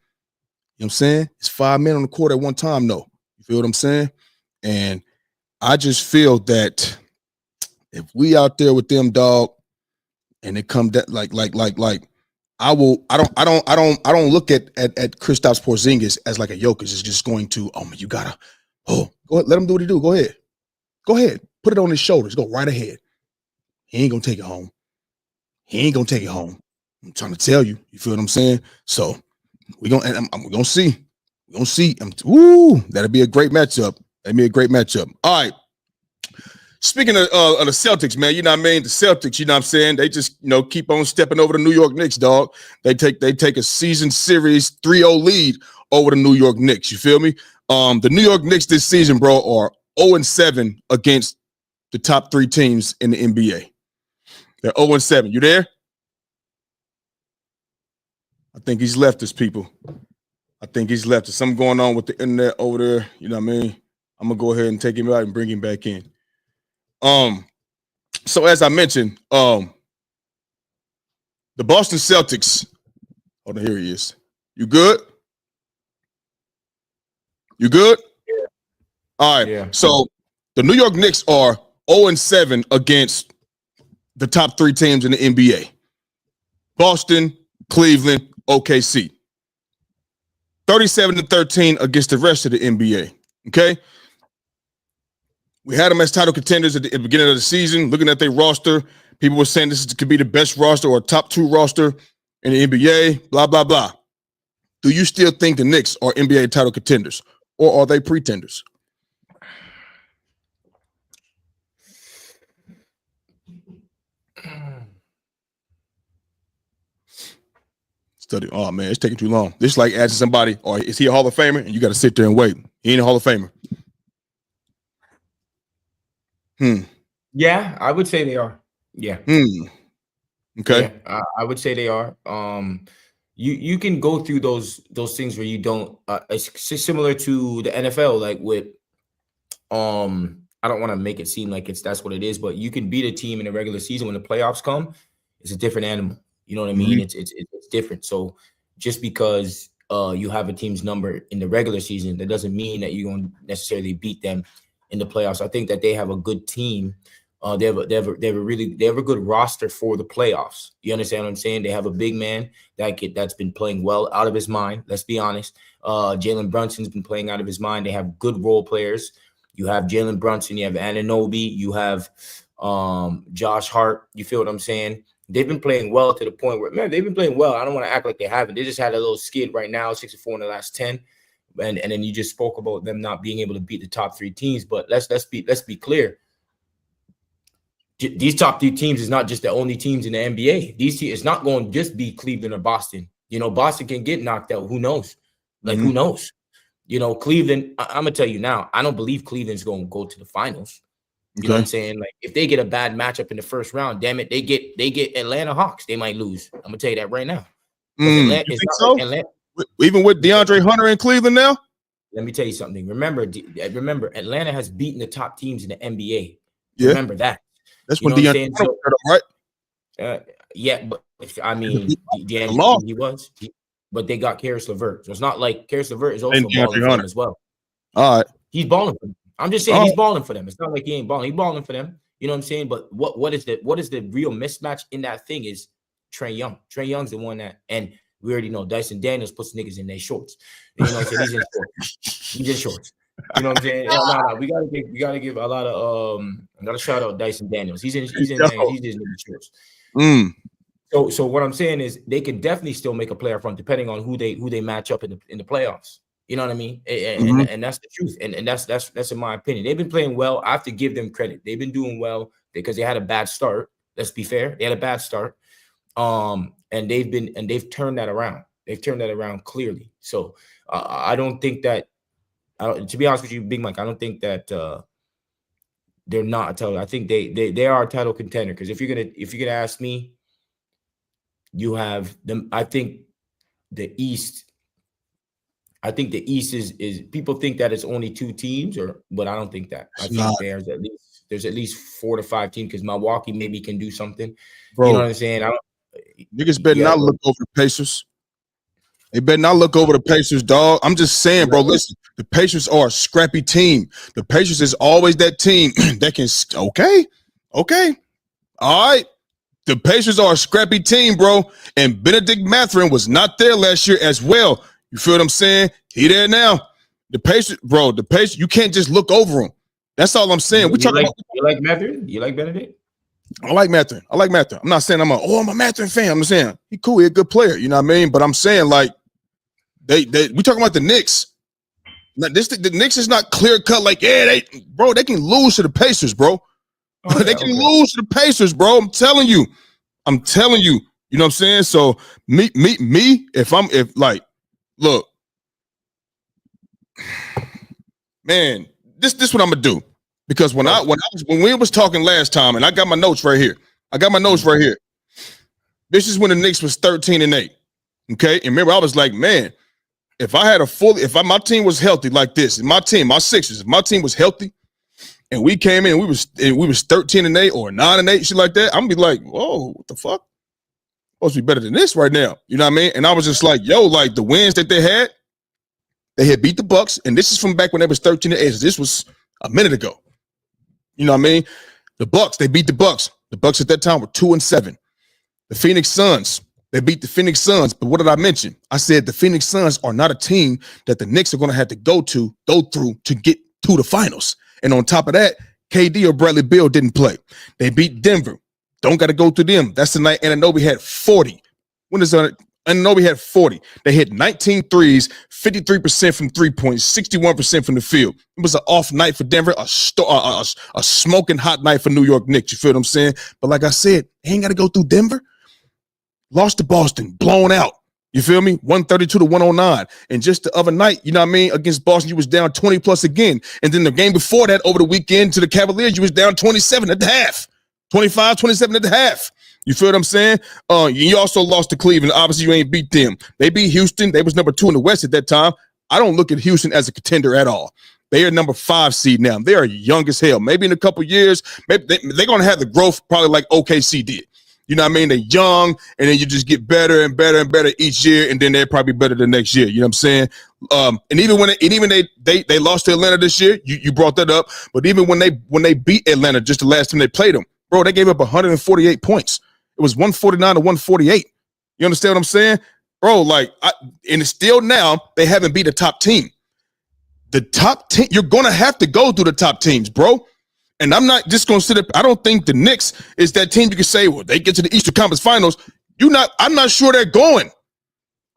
what I'm saying? It's 5 men on the court at one time, though. You feel what I'm saying? And I just feel that if we out there with them, dog, and it come that like I don't look at Kristaps Porzingis as like a Jokic. It's just going to, you gotta, go ahead, let him do what he do. Go ahead. Put it on his shoulders. Go right ahead. He ain't gonna take it home. I'm trying to tell you. You feel what I'm saying? So we're gonna see. We're gonna see. That'll be a great matchup. That'll be a great matchup. All right. Speaking of the Celtics, man, you know what I mean? The Celtics, you know what I'm saying? They just, keep on stepping over the New York Knicks, dog. They take a season series 3-0 lead over the New York Knicks. You feel me? The New York Knicks this season, bro, are 0-7 against the top 3 teams in the NBA. They're 0-7. You there? I think he's left us, people. I think he's left us. Something going on with the internet over there. You know what I mean? I'm going to go ahead and take him out and bring him back in. So as I mentioned, the Boston Celtics. Hold on, here he is. You good? You good? Yeah. All right. Yeah. So the New York Knicks are 0-7 against the top 3 teams in the NBA. Boston, Cleveland, OKC. 37-13 against the rest of the NBA. Okay. We had them as title contenders at the beginning of the season. Looking at their roster, people were saying this could be the best roster or top 2 roster in the NBA, blah, blah, blah. Do you still think the Knicks are NBA title contenders, or are they pretenders? Study. Oh, man, it's taking too long. This is like asking somebody, or is he a Hall of Famer? And you got to sit there and wait. He ain't a Hall of Famer. Yeah, I would say they are. Yeah. Okay. Yeah, I would say they are. You can go through those things where you don't. It's similar to the NFL, like with I don't want to make it seem like that's what it is, but you can beat a team in the regular season. When the playoffs come, it's a different animal. You know what I mean? It's different. So just because you have a team's number in the regular season, that doesn't mean that you're going to necessarily beat them in the playoffs. I think that they have a good team. They have a good roster for the playoffs. You understand what I'm saying? They have a big man that's been playing well out of his mind. Let's be honest. Jalen Brunson's been playing out of his mind. They have good role players. You have Jalen Brunson. You have Anunoby. You have Josh Hart. You feel what I'm saying? They've been playing well to the point where, man, they've been playing well. I don't want to act like they haven't. They just had a little skid right now, 6-4 in the last 10. And then you just spoke about them not being able to beat the top 3 teams. But let's be clear. These top 3 teams is not just the only teams in the NBA. These teams, it's not going to just be Cleveland or Boston. Boston can get knocked out. Who knows? Who knows? Cleveland, I'm going to tell you now, I don't believe Cleveland's going to go to the finals. You know what I'm saying? Like, if they get a bad matchup in the first round, damn it, they get Atlanta Hawks. They might lose. I'm going to tell you that right now. You think so? Even with DeAndre Hunter in Cleveland now? Let me tell you something. Remember, Atlanta has beaten the top teams in the NBA. Yeah. Remember that. That's when DeAndre Hunter was right? Yeah, but I mean, DeAndre, he was. But they got Karis LeVert. So it's not like Karis LeVert is also balling for them as well. All right. He's balling for them. I'm just saying he's balling for them. It's not like he ain't balling. He's balling for them. You know what I'm saying? But what is the real mismatch in that thing is Trae Young. Trae Young's the one that, and we already know Dyson Daniels puts niggas in their shorts. You know what I'm saying? He's in shorts. He's in shorts. You know what I'm saying? No. We gotta give a lot of I gotta shout out Dyson Daniels. He's in shorts. So what I'm saying is they could definitely still make a playoff run depending on who they match up in the playoffs. You know what I mean? And that's the truth. And that's in my opinion. They've been playing well. I have to give them credit. They've been doing well because they had a bad start. Let's be fair. They had a bad start. And they've turned that around. They've turned that around clearly. So I don't think that, to be honest with you, Big Mike, I don't think that they're not a title. I think they are a title contender. Because if you're gonna ask me, you have them. I think the East is people think that it's only 2 teams, but I don't think that. I think there's at least 4 to 5 teams because Milwaukee maybe can do something. Bro, you know what I'm saying? Niggas better not look over the Pacers. They better not look over the Pacers, dog. I'm just saying, bro, listen, the Pacers are a scrappy team. The Pacers is always that team that can, okay. All right. The Pacers are a scrappy team, bro. And Benedict Mathurin was not there last year as well. You feel what I'm saying? He there now. The Pacers, you can't just look over them. That's all I'm saying. You like Mathurin? You like Benedict? I like Mathurin. I'm not saying I'm a Mathurin fan. I'm just saying he cool. He a good player. You know what I mean? But I'm saying like we talking about the Knicks. Now, the Knicks is not clear cut. Like they can lose to the Pacers, bro. Oh, they can lose to the Pacers, bro. I'm telling you. You know what I'm saying? So me. Look, man, this what I'm gonna do. Because when we was talking last time, and I got my notes right here. This is when the Knicks was 13-8. Okay. And remember, I was like, man, if my team was healthy like this, my Sixers, if my team was healthy and we came in and we was 13-8 or 9-8, shit like that, I'm gonna be like, whoa, what the fuck? Supposed to be better than this right now. You know what I mean? And I was just like, yo, like the wins that they had beat the Bucks, and this is from back when they was 13-8. This was a minute ago. You know what I mean? The Bucks, they beat the Bucks. The Bucks at that time were 2-7. The Phoenix Suns, they beat the Phoenix Suns. But what did I mention? I said the Phoenix Suns are not a team that the Knicks are going to have to go through to get to the finals. And on top of that, KD or Bradley Beal didn't play. They beat Denver. Don't got to go through them. That's the night Anunoby had 40. When is that? Anunoby had 40. They hit 19 threes, 53% from 3 points, 61% from the field. It was an off night for Denver, a smoking hot night for New York Knicks. You feel what I'm saying? But like I said, they ain't got to go through Denver. Lost to Boston, blown out. You feel me? 132-109. And just the other night, you know what I mean, against Boston, you was down 20 plus again. And then the game before that, over the weekend to the Cavaliers, you was down 27 at the half. 25, 27 at the half. You feel what I'm saying? You also lost to Cleveland. Obviously, you ain't beat them. They beat Houston. They was number 2 in the West at that time. I don't look at Houston as a contender at all. They are number 5 seed now. They are young as hell. Maybe in a couple years, maybe they're going to have the growth probably like OKC did. You know what I mean? They're young, and then you just get better and better and better each year, and then they're probably better the next year. You know what I'm saying? And even when they lost to Atlanta this year, you brought that up. But even when they beat Atlanta just the last time they played them, bro, they gave up 148 points. It was 149-148. You understand what I'm saying? Bro, and it's still now, they haven't beat a top team. The top team, you're going to have to go through the top teams, bro. And I'm not just going to sit up. I don't think the Knicks is that team you can say, well, they get to the Eastern Conference Finals. I'm not sure they're going.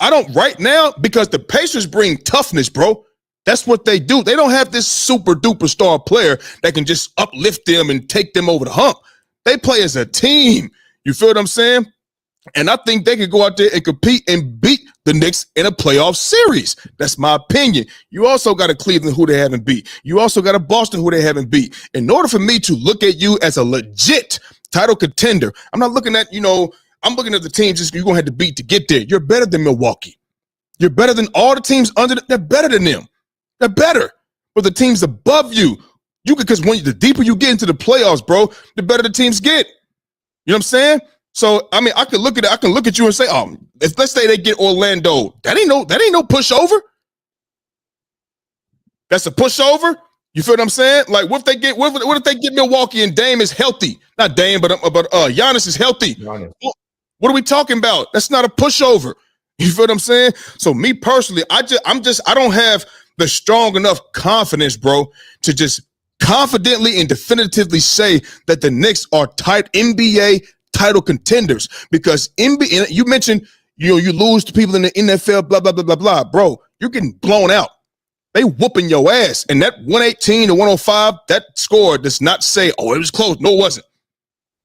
I don't right now because the Pacers bring toughness, bro. That's what they do. They don't have this super duper star player that can just uplift them and take them over the hump. They play as a team. You feel what I'm saying? And I think they could go out there and compete and beat the Knicks in a playoff series. That's my opinion. You also got a Cleveland who they haven't beat. You also got a Boston who they haven't beat. In order for me to look at you as a legit title contender, I'm not looking at, I'm looking at the teams you're going to have to beat to get there. You're better than Milwaukee. You're better than all the teams under them. They're better than them. They're better. But the teams above you, because the deeper you get into the playoffs, bro, the better the teams get. You know what I'm saying? So, I mean, I can look at you and say, let's say they get Orlando. That ain't no pushover. That's a pushover. You feel what I'm saying? Like, what if they get Milwaukee and Dame is healthy? Not Dame, but Giannis is healthy. Giannis. What are we talking about? That's not a pushover. You feel what I'm saying? So, me personally, I don't have the strong enough confidence, bro, to just confidently and definitively say that the Knicks are tight NBA title contenders, because NBA, you mentioned, you lose to people in the NFL, blah, blah, blah, blah, blah. Bro, you're getting blown out. They whooping your ass. And that 118-105, that score does not say, oh, it was close. No, it wasn't.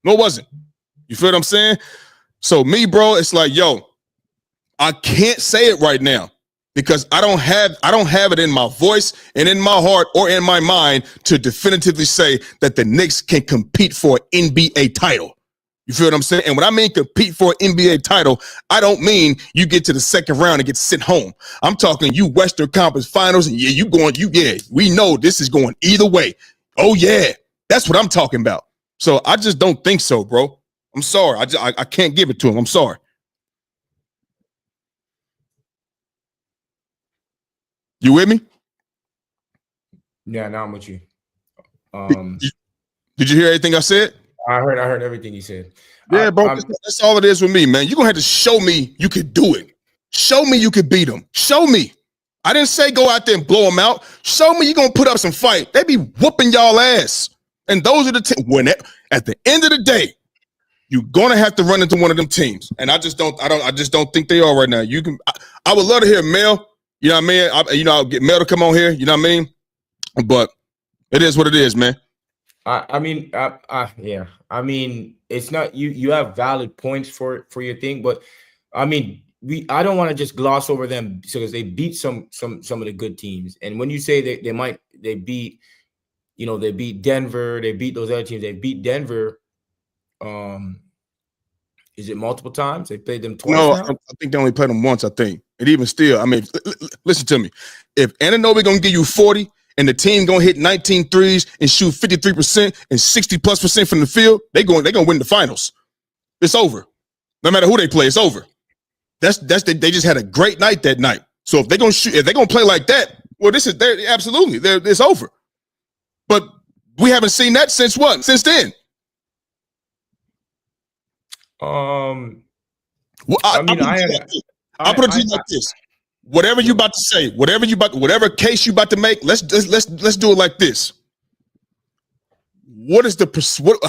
No, it wasn't. You feel what I'm saying? So me, bro, it's like, yo, I can't say it right now because I don't have it in my voice and in my heart or in my mind to definitively say that the Knicks can compete for an NBA title. You feel what I'm saying? And when I mean compete for an NBA title, I don't mean you get to the second round and get sent home. I'm talking you Western Conference Finals, and we know this is going either way. Oh yeah, that's what I'm talking about. So I just don't think so, bro. I'm sorry. I can't give it to him. I'm sorry. You with me? Yeah, now I'm with you. Did you hear everything I said? I heard everything you said. Yeah, bro, that's all it is with me, man. You're going to have to show me you could do it. Show me you could beat them. Show me. I didn't say go out there and blow them out. Show me you're going to put up some fight. They be whooping y'all ass. And those are the teams. At the end of the day, you're gonna have to run into one of them teams. And I just don't think they are right now. I would love to hear Mel. You know what I mean? I'll get Mel to come on here. You know what I mean? But it is what it is, man. I mean, it's not you have valid points for your thing, but I mean, I don't want to just gloss over them because they beat some of the good teams. And when you say they beat Denver, they beat those other teams, they beat Denver. Is it multiple times? They played them twice. No, now? I think they only played them once, I think. And even still, I mean, listen to me. If Anunoby gonna give you 40 and the team gonna hit 19 threes and shoot 53% and 60+% from the field, they gonna win the finals. It's over. No matter who they play, it's over. They just had a great night that night. So if they're gonna play like that, well, it's over. But we haven't seen that since what? Since then. Well, I'll put it to you like this. Whatever you about to say, whatever case you about to make, let's do it like this.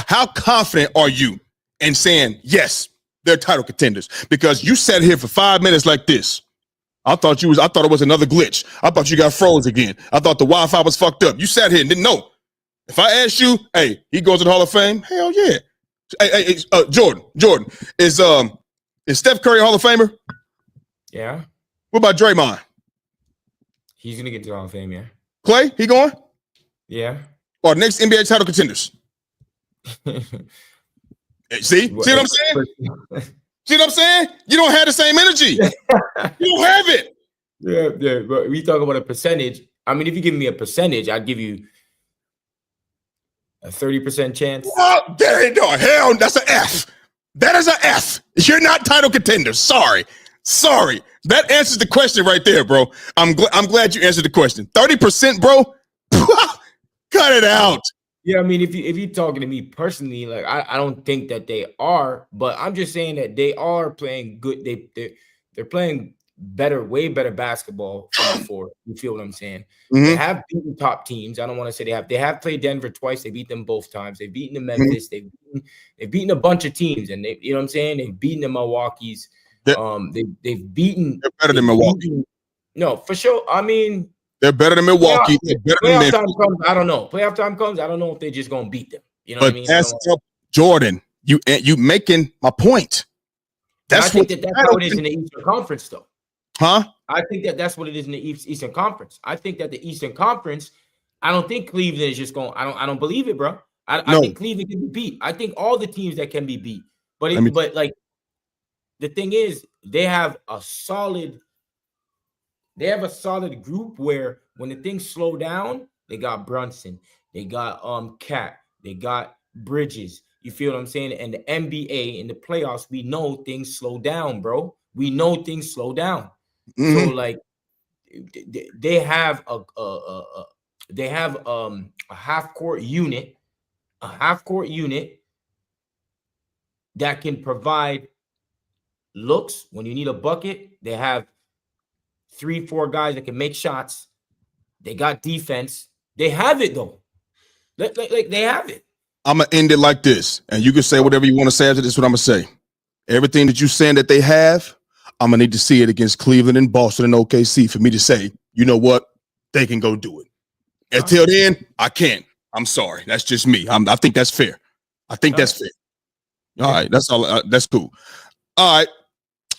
How confident are you in saying yes, they're title contenders? Because you sat here for 5 minutes like this. I thought it was another glitch. I thought you got froze again. I thought the Wi-Fi was fucked up. You sat here and didn't know. If I asked you, hey, he goes to the Hall of Fame? Hell yeah. Hey, Jordan, is Steph Curry a Hall of Famer? Yeah. What about Draymond? He's gonna get to the Hall of Fame, yeah. Clay, he going? Yeah. Or next NBA title contenders? See what I'm saying? See what I'm saying? You don't have the same energy. You don't have it. Yeah. But we talk about a percentage. I mean, if you give me a percentage, I'd give you a 30% chance. Well, there you go. Hell, that's an F. That is an F. You're not title contenders. Sorry. That answers the question right there, bro. I'm glad you answered the question. 30%, bro. Cut it out. Yeah, I mean, if you're talking to me personally, like I don't think that they are, but I'm just saying that they are playing good. They're playing way better basketball than before. You feel what I'm saying? Mm-hmm. They have beaten top teams. I don't want to say they have. They have played Denver twice. They beat them both times. They've beaten the Memphis. Mm-hmm. They've beaten a bunch of teams, and you know what I'm saying? They've beaten the Milwaukee's. They've beaten. They're better than Milwaukee. No, for sure. I mean, they're better than Milwaukee. Playoff time comes. I don't know. Playoff time comes. I don't know if they're just gonna beat them. You know what I mean? That's Jordan. You making my point. That's how it is in the Eastern Conference, though. Huh? I think that's what it is in the Eastern Conference. I think that the Eastern Conference. I don't think Cleveland is just going. I don't believe it, bro. I think Cleveland can be beat. I think all the teams that can be beat. But like the thing is, they have a solid group where when the things slow down, they got Brunson, they got Cat, they got Bridges. You feel what I'm saying? And the NBA in the playoffs, we know things slow down, bro. We know things slow down. Mm-hmm. So like they have a half court unit that can provide looks when you need a bucket. They have 3-4 guys that can make shots. They got defense. They have it though. Like they have it. I'm gonna end it like this, and you can say whatever you want to say after this. What I'm gonna say. Everything that you're saying that they have, I'm gonna need to see it against Cleveland and Boston and OKC for me to say, you know what, they can go do it. Until then, I can't. I'm sorry. That's just me. I think that's fair. That's fair. All right. That's all. That's cool. All right.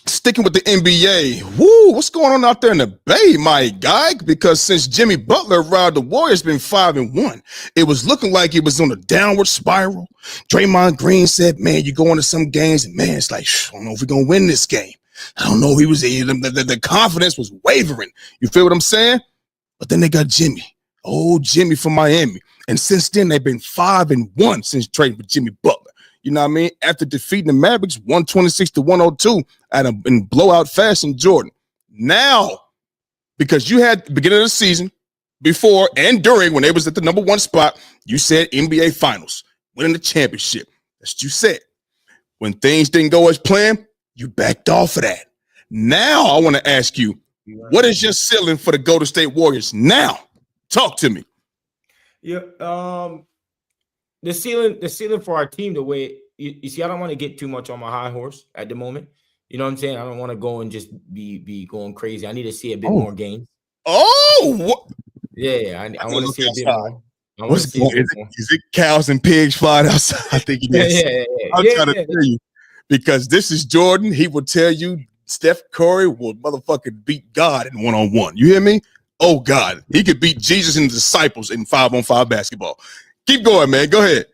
Sticking with the NBA. Woo, what's going on out there in the Bay, my guy? Because since Jimmy Butler arrived, the Warriors been 5-1. It was looking like it was on a downward spiral. Draymond Green said, man, you go into some games and man, it's like, I don't know if we're going to win this game. I don't know. The confidence was wavering. You feel what I'm saying? But then they got Jimmy. Oh, Jimmy from Miami. And since then, they've been 5-1 since trading for Jimmy Butler. You know what I mean? After defeating the Mavericks 126-102 in blowout fashion, Jordan. Now, because you had the beginning of the season, before and during, when they was at the number 1 spot, you said NBA Finals, winning the championship. That's what you said. When things didn't go as planned, you backed off of that. Now, I want to ask you, what is your ceiling for the Golden State Warriors now? Talk to me. Yeah, the ceiling for our team, the way you see, I don't want to get too much on my high horse at the moment. You know what I'm saying? I don't want to go and just be going crazy. I need to see a bit more games. What? Yeah, I want to see a bit more. I want What's to see a going? bit more. Is it cows and pigs flying outside? I think it is. I'm trying to tell you because this is Jordan. He will tell you Steph Curry will motherfucking beat God in one-on-one. You hear me? Oh God, he could beat Jesus and the disciples in 5-on-5 basketball. Keep going, man. Go ahead.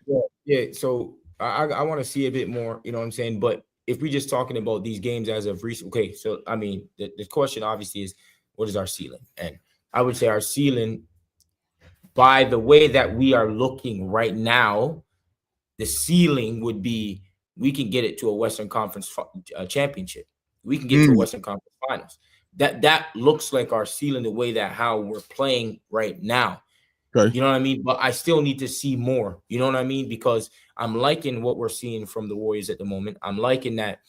Yeah. So I want to see a bit more. You know what I'm saying? But if we're just talking about these games as of recent, okay. So I mean, the question obviously is, what is our ceiling? And I would say our ceiling, by the way that we are looking right now, the ceiling would be we can get it to a Western Conference championship. We can get to a Western Conference Finals. That looks like our ceiling, the way that how we're playing right now. Okay. You know what I mean? But I still need to see more. You know what I mean? Because I'm liking what we're seeing from the Warriors at the moment. I'm liking that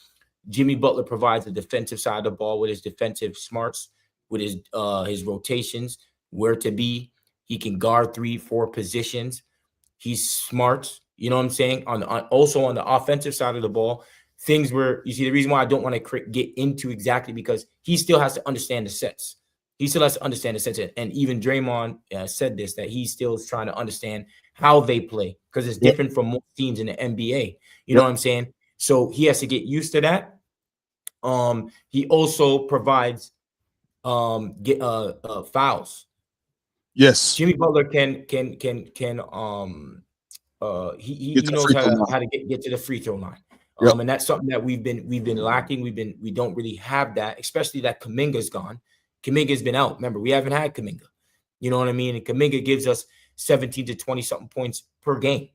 Jimmy Butler provides the defensive side of the ball with his defensive smarts, with his rotations, where to be. He can guard 3-4 positions. He's smart. You know what I'm saying? Also on the offensive side of the ball, things where you see the reason why I don't want to get into exactly because he still has to understand the sets. He still has to understand the sets. And even Draymond said this, that he still is trying to understand how they play because it's different from most teams in the NBA. You know what I'm saying? So he has to get used to that. He also provides fouls. Yes. Jimmy Butler can he knows how to get to the free throw line. And that's something that we've been lacking. We don't really have that, especially that Kuminga's gone. Kuminga's been out. Remember, we haven't had Kuminga. You know what I mean? And Kuminga gives us 17 to 20 something points per game.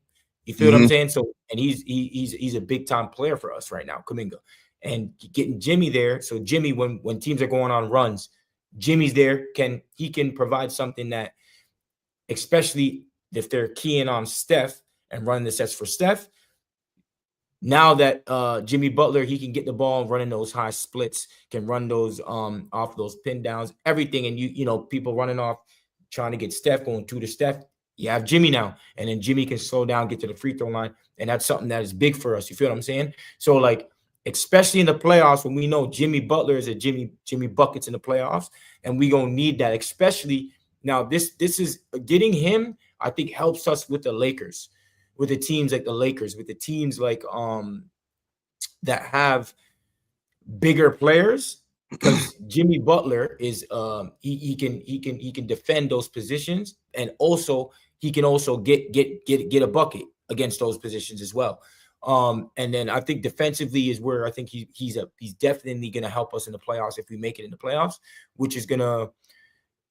You feel what I'm saying? So, and he's a big time player for us right now, Kuminga. And getting Jimmy there, so Jimmy, when teams are going on runs, Jimmy's there. He can provide something that, especially if they're keying on Steph and running the sets for Steph. Now that Jimmy Butler, he can get the ball running those high splits, can run those off those pin downs, everything. And you know, people running off, trying to get Steph, going to Steph. You have Jimmy now, and then Jimmy can slow down, get to the free throw line, and that's something that is big for us. You feel what I'm saying? So, like, especially in the playoffs, when we know Jimmy Butler is a Jimmy buckets in the playoffs, and we gonna need that. Especially now, this is getting him. I think helps us with the Lakers, with the teams like the Lakers, with the teams like that have bigger players, because Jimmy Butler is he can defend those positions, and also he can also get a bucket against those positions as well. And then I think defensively is where I think he's definitely going to help us in the playoffs if we make it in the playoffs, which is gonna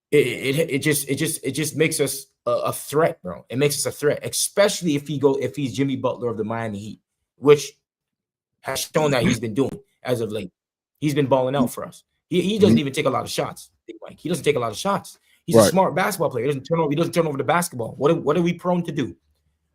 it just makes us a threat, bro. It makes us a threat, especially if he's Jimmy Butler of the Miami Heat, which has shown that he's been doing as of late. He's been balling out for us. He doesn't even take a lot of shots, Big Mike. He doesn't take a lot of shots. He's a smart basketball player. He doesn't turn over the basketball. What are we prone to do?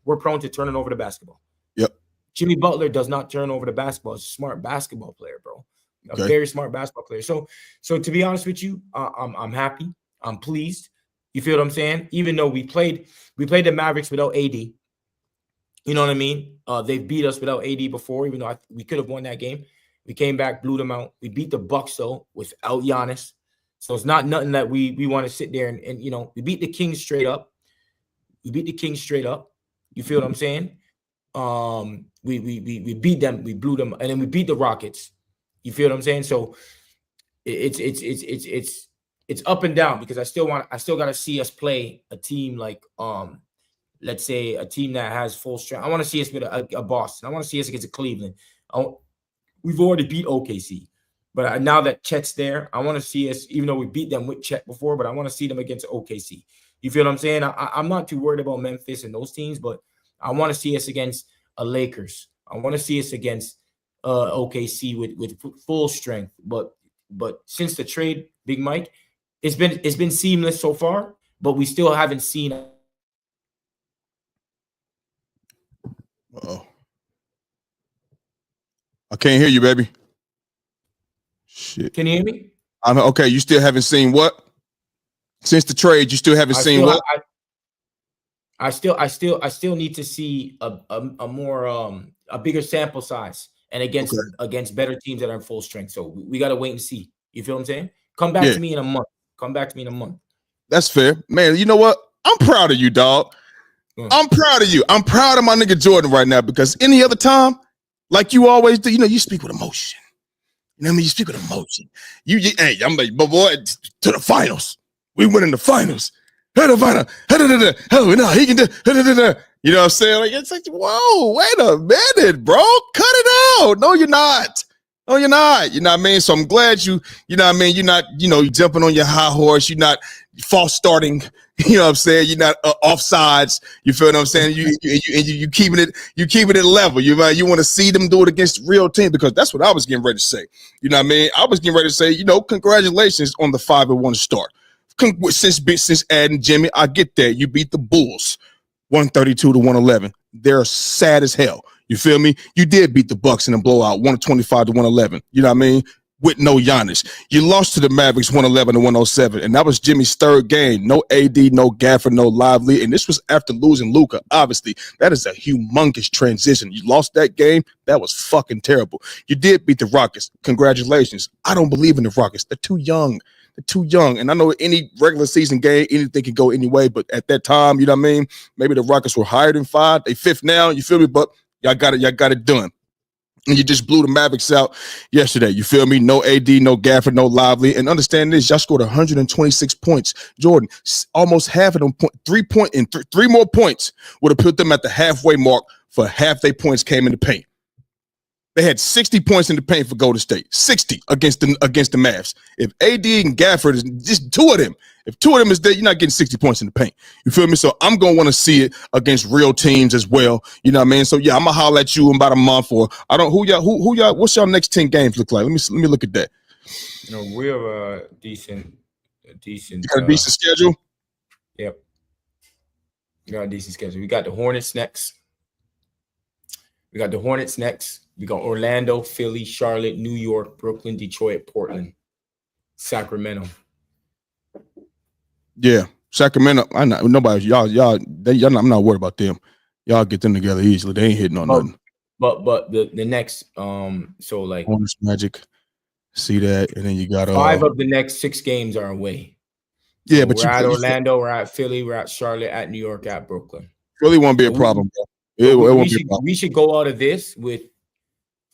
We're prone to turning over the basketball. Yep. Jimmy Butler does not turn over the basketball. He's a smart basketball player, bro. A very smart basketball player. So to be honest with you, I'm happy. I'm pleased. You feel what I'm saying? Even though we played the Mavericks without AD. You know what I mean? They beat us without AD before, even though we could have won that game. We came back, blew them out. We beat the Bucks though without Giannis. So it's not nothing that we want to sit there and you know, we beat the Kings straight up. You feel what I'm saying? We beat them, we blew them, and then we beat the Rockets. You feel what I'm saying? So it's up and down, because I still got to see us play a team like let's say a team that has full strength. I want to see us with a Boston. I want to see us against a Cleveland. We've already beat OKC, but now that Chet's there, I want to see us, even though we beat them with Chet before, but I want to see them against OKC. You feel what I'm saying? I'm not too worried about Memphis and those teams, but I want to see us against a Lakers. I want to see us against OKC with full strength. But since the trade, Big Mike, it's been seamless so far, but we still haven't seen. Uh-oh. I can't hear you, baby. Shit. Can you hear me? I'm okay. You still haven't seen what? Since the trade, you still haven't seen what? I still need to see a more a bigger sample size and against better teams that are in full strength. So we got to wait and see. You feel what I'm saying? Come back to me in a month. Come back to me in a month. That's fair, man. You know what? I'm proud of you, dog. I'm proud of you. I'm proud of my nigga Jordan right now because any other time, like you always do, you speak with emotion. You know what I mean? You speak with emotion. Hey, I'm like, boy, to the finals. We win in the finals. Oh, no, he can do. You know what I'm saying? Like, it's like, whoa, wait a minute, bro. Cut it out. No, you're not. No, you're not. You know what I mean? So I'm glad you know what I mean? You're not, you jumping on your high horse. You're not false starting. You know what I'm saying? You're not offsides. You feel what I'm saying? You keeping it level. You want to see them do it against real teams because that's what I was getting ready to say. You know what I mean? I was getting ready to say, congratulations on the 5-1 start. Since adding Jimmy, I get that. You beat the Bulls 132-111. They're sad as hell. You feel me? You did beat the Bucks in a blowout 125-111. You know what I mean? With no Giannis. You lost to the Mavericks 111-107, and that was Jimmy's third game. No AD, no Gaffer, no Lively, and this was after losing Luka. Obviously, that is a humongous transition. You lost that game. That was fucking terrible. You did beat the Rockets. Congratulations. I don't believe in the Rockets. They're too young. They're too young. And I know any regular season game, anything can go anyway, but at that time, you know what I mean? Maybe the Rockets were higher than 5. They 5th now, you feel me? But y'all got it done. And you just blew the Mavericks out yesterday. You feel me? No AD, no Gaffer, no Lively. And understand this, y'all scored 126 points. Jordan, almost half of them, 3 more points would have put them at the halfway mark for half their points came in the paint. They had 60 points in the paint for Golden State. 60 against the Mavs. If AD and Gafford is just two of them, if two of them is there, you're not getting 60 points in the paint. You feel me? So I'm gonna want to see it against real teams as well. You know what I mean? So yeah, I'm gonna holler at you in about a month or I don't who y'all what's y'all next 10 games look like? Let me look at that. We have a decent you got a decent schedule? Yep. We got a decent schedule. We got the Hornets next. We got Orlando, Philly, Charlotte, New York, Brooklyn, Detroit, Portland, Sacramento. Yeah, Sacramento. I'm not worried about them. Y'all get them together easily. They ain't hitting on nothing. But the next so like Hornets, Magic, see that, and then you got 5 of the next 6 games are away. Yeah, so but we're at Orlando, we're at Philly, we're at Charlotte, at New York, at Brooklyn. Philly won't be a problem, bro. We should go out of this with,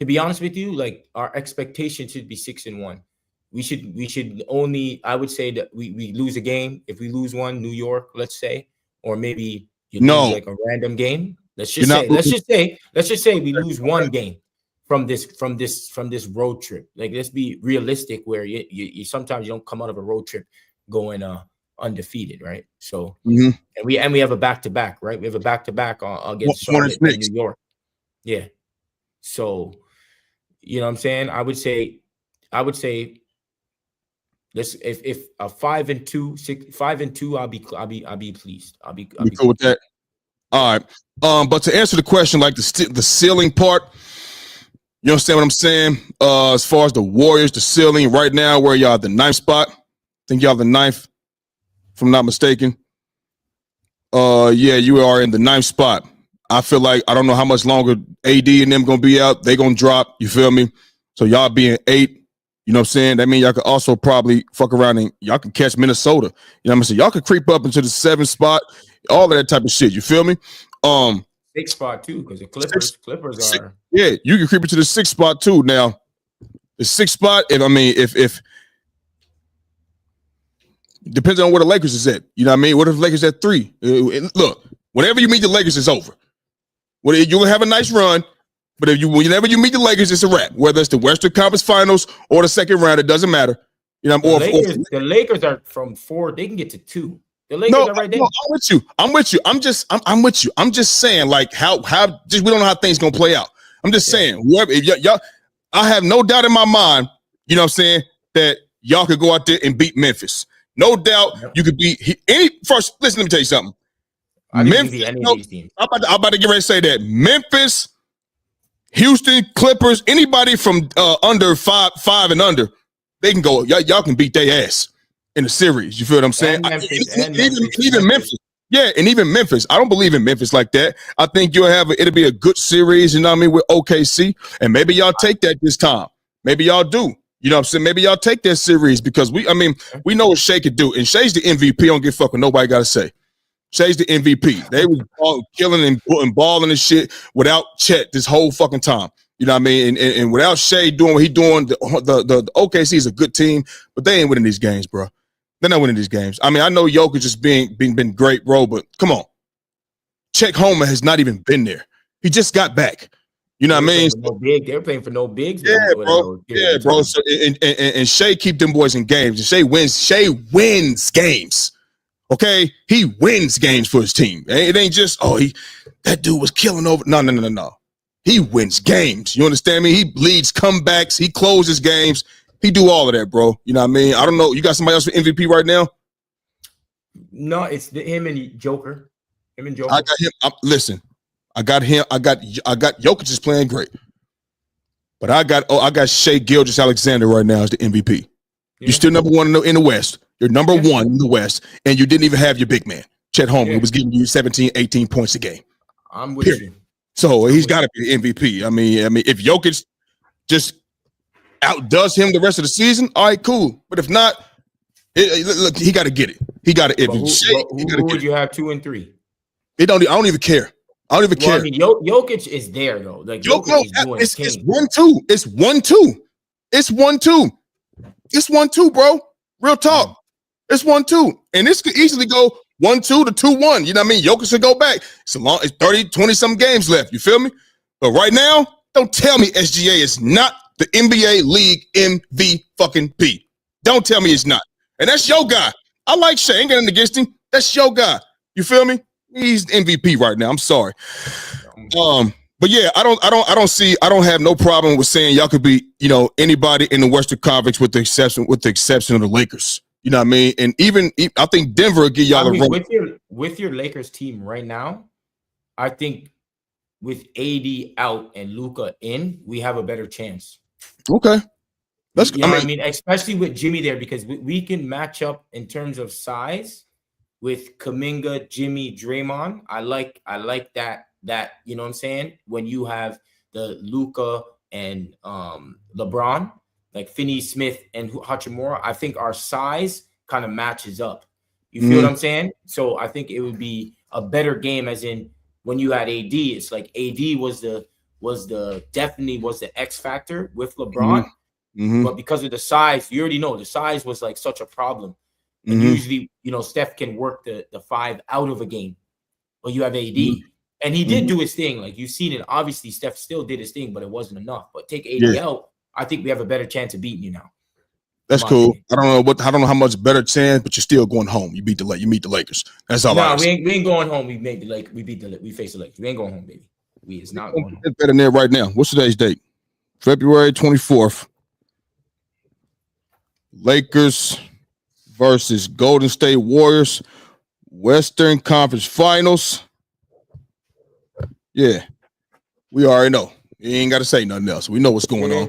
to be honest with you, like our expectation should be 6-1. We should only, I would say that we lose a game. If we lose one, New York, let's say, or maybe lose like a random game. Let's just say we lose one game from this road trip. Like, let's be realistic where you sometimes you don't come out of a road trip going undefeated, right? So and we have a back-to-back, right? We have a back-to-back against Charlotte and New York. Yeah. So, you know what I'm saying? I would say let's if a 5-2, I'll be pleased. I'll be cool with that. All right. But to answer the question, like the ceiling part, you understand what I'm saying? As far as the Warriors, the ceiling right now, where y'all at the 9th spot. I think y'all the 9th, if I'm not mistaken. Yeah, you are in the 9th spot. I feel like I don't know how much longer AD and them gonna be out. They gonna drop. You feel me? So y'all being 8, you know what I'm saying? That means y'all could also probably fuck around and y'all can catch Minnesota. You know what I'm saying? Y'all could creep up into the 7th spot, all of that type of shit. You feel me? 6th spot too, because the Clippers are. Yeah, you can creep into the 6th spot too. Now, the 6th spot, if depends on where the Lakers is at. You know what I mean? What if the Lakers at 3? Look, whenever you meet the Lakers, it's over. You'll have a nice run, but whenever you meet the Lakers, it's a wrap. Whether it's the Western Conference Finals or the second round, it doesn't matter. You know, the Lakers are from 4. They can get to 2. The Lakers are right there. No, I'm with you. I'm with you. I'm just saying, like, how just we don't know how things gonna play out. I'm just saying, whoever, if y'all, I have no doubt in my mind, you know what I'm saying, that y'all could go out there and beat Memphis. No doubt you could beat any first. Listen, let me tell you something. Memphis, I'm about to get ready to say that Memphis, Houston, Clippers, anybody from under 5 and under, they can go. Y'all can beat their ass in the series. You feel what I'm saying? Even Memphis. Yeah, and even Memphis. I don't believe in Memphis like that. I think it'll be a good series, you know what I mean, with OKC. And maybe y'all take that this time. Maybe y'all do. You know what I'm saying? Maybe y'all take that series because we know what Shea could do. And Shea's the MVP. Don't give a fuck what nobody got to say. Shea's the MVP. They was killing and putting balling and shit without Chet this whole fucking time. You know what I mean? And without Shea doing what he doing, the OKC is a good team, but they ain't winning these games, bro. They're not winning these games. I mean, I know Jokic just been great, bro, but come on. Chet Holmgren has not even been there. He just got back. You know what I mean? They're playing for no bigs. Yeah, bro. Yeah, bro. So, and Shea keep them boys in games. And Shea wins games. Okay? He wins games for his team. It ain't just, that dude was killing over. No. He wins games. You understand me? He leads comebacks. He closes games. He do all of that, bro. You know what I mean? I don't know. You got somebody else for MVP right now? No, it's him and Joker. Him and Joker. I got him. Listen, I got him. I got Jokic is playing great. But I got Shea Gilgeous-Alexander right now as the MVP. Yeah. You're still number one in the West. You're number one in the West, and you didn't even have your big man, Chet Holmgren, who was giving you 17, 18 points a game. I'm with you. So he's got to be the MVP. I mean, if Jokic just outdoes him the rest of the season, all right, cool. But if not, look, he got to get it. He got to. Who would you have 2 and 3? I don't even care. I don't even care. I mean, Jokic is there though. Like Jokic is doing it's 1-2. It's 1-2. It's 1-2, bro. Real talk. It's 1-2, and this could easily go 1-2 to 2-1. You know what I mean? Jokic should go back. It's 30, 20 some games left. You feel me? But right now, don't tell me SGA is not the NBA League MVP fucking P. Don't tell me it's not. And that's your guy. I like Shea. Ain't got nothing against him. That's your guy. You feel me? He's MVP right now. I'm sorry. But yeah, I don't have no problem with saying y'all could be, anybody in the Western Conference with the exception of the Lakers. You know what I mean? And even I think Denver will give y'all a run. With your Lakers team right now, I think with AD out and Luka in, we have a better chance. Okay. That's I mean, especially with Jimmy there, because we can match up in terms of size with Kuminga, Jimmy, Draymond. I like that, you know what I'm saying? When you have the Luka and LeBron, like Finney-Smith and Hachimura, I think our size kind of matches up. You feel what I'm saying? So I think it would be a better game, as in when you had AD, it's like AD was definitely the X factor with LeBron. But because of the size, you already know the size was like such a problem. And usually, Steph can work the 5 out of a game. But you have AD. And he did do his thing. Like you've seen it. Obviously, Steph still did his thing, but it wasn't enough. But take AD out, I think we have a better chance of beating you now. That's cool. I don't know how much better chance, but you're still going home. You meet the Lakers. That's all. No, we ain't going home. We face the Lakers. We ain't going home, baby. It's not going home. It's better than there right now. What's today's date? February 24th. Lakers versus Golden State Warriors, Western Conference Finals. Yeah, we already know. You ain't got to say nothing else. We know what's going on.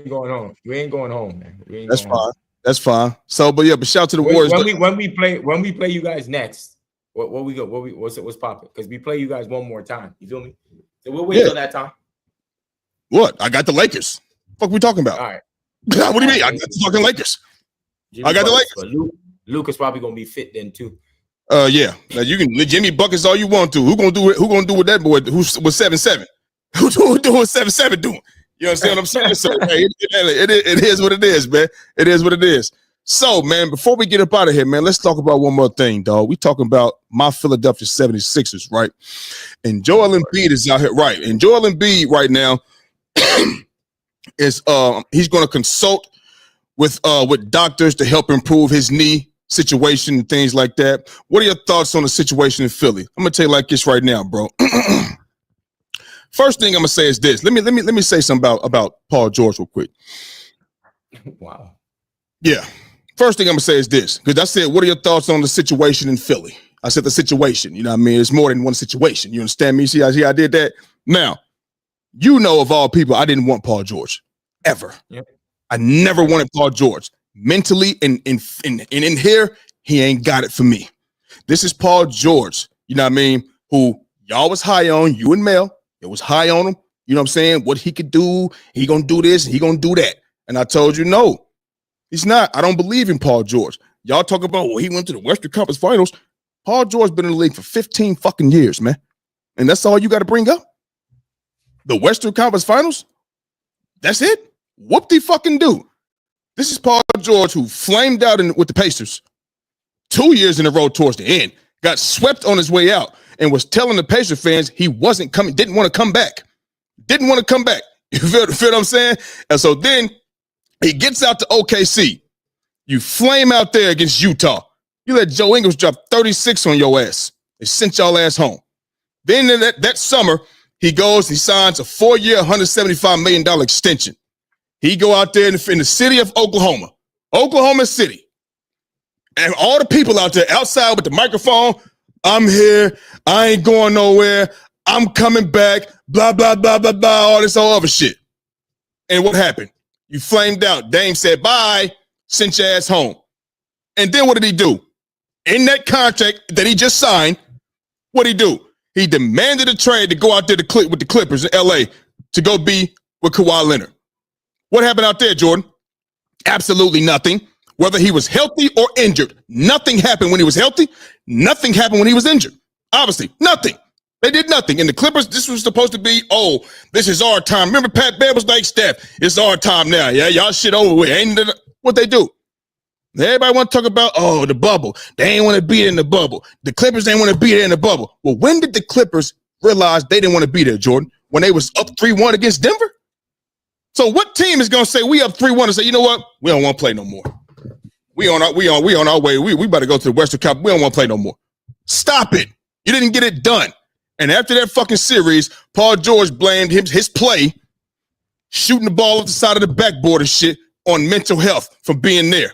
You ain't going home, man. That's fine. Home. That's fine. So, but shout out to the Warriors. When we play you guys next, what's popping? Because we play you guys one more time. You feel me? So we'll wait till that time. What? I got the Lakers. What we talking about? All right. What do you mean? I got the fucking Lakers. I got the Lakers. Luke is probably gonna be fit then too. Yeah. Now you can Jimmy buckets all you want to. Who gonna do it? Who gonna do with that boy? Who's with 7-7? Who doing 7-7 doing? You understand what I'm saying? So hey, it is what it is, man. It is what it is. So, man, before we get up out of here, man, let's talk about one more thing, dog. We talking about my Philadelphia 76ers, right? And Joel Embiid is out here, right? And Joel Embiid right now is he's gonna consult with doctors to help improve his knee situation and things like that. What are your thoughts on the situation in Philly? I'm gonna tell you like this right now, bro. First thing I'm gonna say is this. Let me say something about Paul George real quick. Wow. Yeah. First thing I'm gonna say is this, because I said, what are your thoughts on the situation in Philly? I said the situation. You know what I mean? It's more than one situation. You understand me? See I did that? Now, of all people, I didn't want Paul George ever. Yep. I never wanted Paul George. Mentally and in here, he ain't got it for me. This is Paul George. you know what I mean, who y'all was high on, you and Mel, it was high on him, you know what I'm saying, what he could do, he gonna do this, he gonna do that. And I told you, no, he's not. I don't believe in Paul George. Y'all talk about, well, he went to the Western Conference Finals. Paul George been in the league for 15 fucking years, man. And that's all you got to bring up? The Western Conference Finals? That's it? Whoop-de-fucking-do. This is Paul George who flamed out with the Pacers 2 years in a row towards the end, got swept on his way out, and was telling the Pacer fans he wasn't coming, didn't want to come back. Didn't want to come back. You feel what I'm saying? And so then he gets out to OKC. You flame out there against Utah. You let Joe Ingles drop 36 on your ass. They sent y'all ass home. Then in that summer, he goes, he signs a 4-year, $175 million extension. He go out there in the city of Oklahoma City. And all the people out there outside with the microphone, I'm here, I ain't going nowhere, I'm coming back, blah, blah, blah, blah, blah, all this other shit. And what happened? You flamed out. Dame said, bye, sent your ass home. And then what did he do? In that contract that he just signed, what did he do? He demanded a trade to go out there with the Clippers in LA to go be with Kawhi Leonard. What happened out there, Jordan? Absolutely nothing. Whether he was healthy or injured, nothing happened when he was healthy. Nothing happened when he was injured. Obviously, nothing. They did nothing. And the Clippers, this was supposed to be, oh, this is our time. Remember, Pat Bev was like, Steph, it's our time now. Yeah, y'all shit over with. Ain't what they do? Everybody want to talk about, oh, the bubble. They ain't want to be in the bubble. The Clippers ain't want to be there in the bubble. Well, when did the Clippers realize they didn't want to be there, Jordan? When they was up 3-1 against Denver? So what team is going to say we up 3-1 and say, you know what? We don't want to play no more. We on our way. We about to go to the Western Cup. We don't want to play no more. Stop it. You didn't get it done. And after that fucking series, Paul George blamed his play, shooting the ball off the side of the backboard and shit, on mental health from being there.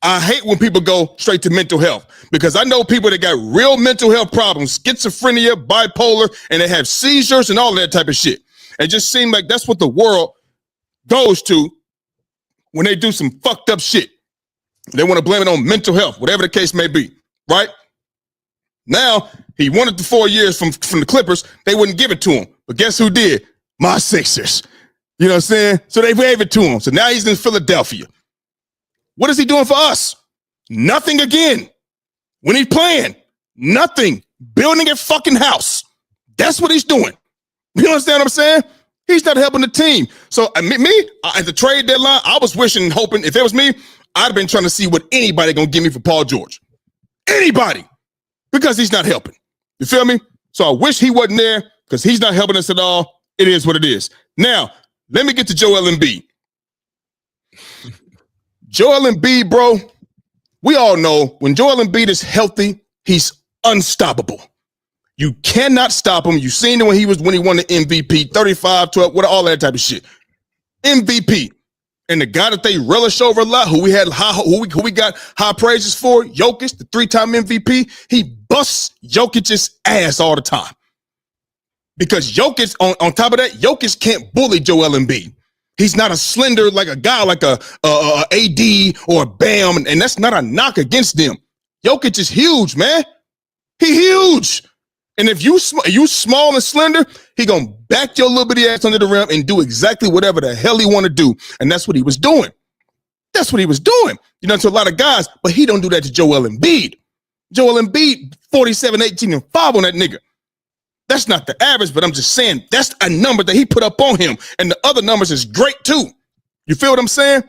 I hate when people go straight to mental health because I know people that got real mental health problems, schizophrenia, bipolar, and they have seizures and all that type of shit. It just seems like that's what the world goes to when they do some fucked up shit. They want to blame it on mental health, whatever the case may be, right? Now, he wanted the 4 years from the Clippers. They wouldn't give it to him. But guess who did? My Sixers. You know what I'm saying? So they gave it to him. So now he's in Philadelphia. What is he doing for us? Nothing again. When he's playing, nothing. Building a fucking house. That's what he's doing. You understand what I'm saying? He's not helping the team. So me, at the trade deadline, I was wishing and hoping, if it was me, I'd have been trying to see what anybody gonna give me for Paul George. Anybody. Because he's not helping. You feel me? So I wish he wasn't there because he's not helping us at all. It is what it is. Now, let me get to Joel Embiid. Joel Embiid, bro, we all know when Joel Embiid is healthy, he's unstoppable. You cannot stop him. You've seen it when he won the MVP, 35, 12, what all that type of shit. MVP. And the guy that they relish over a lot, who we got high praises for, Jokic, the 3-time MVP, he busts Jokic's ass all the time. Because Jokic, on top of that, Jokic can't bully Joel Embiid. He's not a slender like a guy like a AD or a Bam, and that's not a knock against them. Jokic is huge, man. He huge. And if you small and slender, he gonna back your little bitty ass under the rim and do exactly whatever the hell he want to do. And that's what he was doing. That's what he was doing. You know, to a lot of guys, but he don't do that to Joel Embiid. Joel Embiid, 47, 18, and 5 on that nigga. That's not the average, but I'm just saying that's a number that he put up on him. And the other numbers is great too. You feel what I'm saying?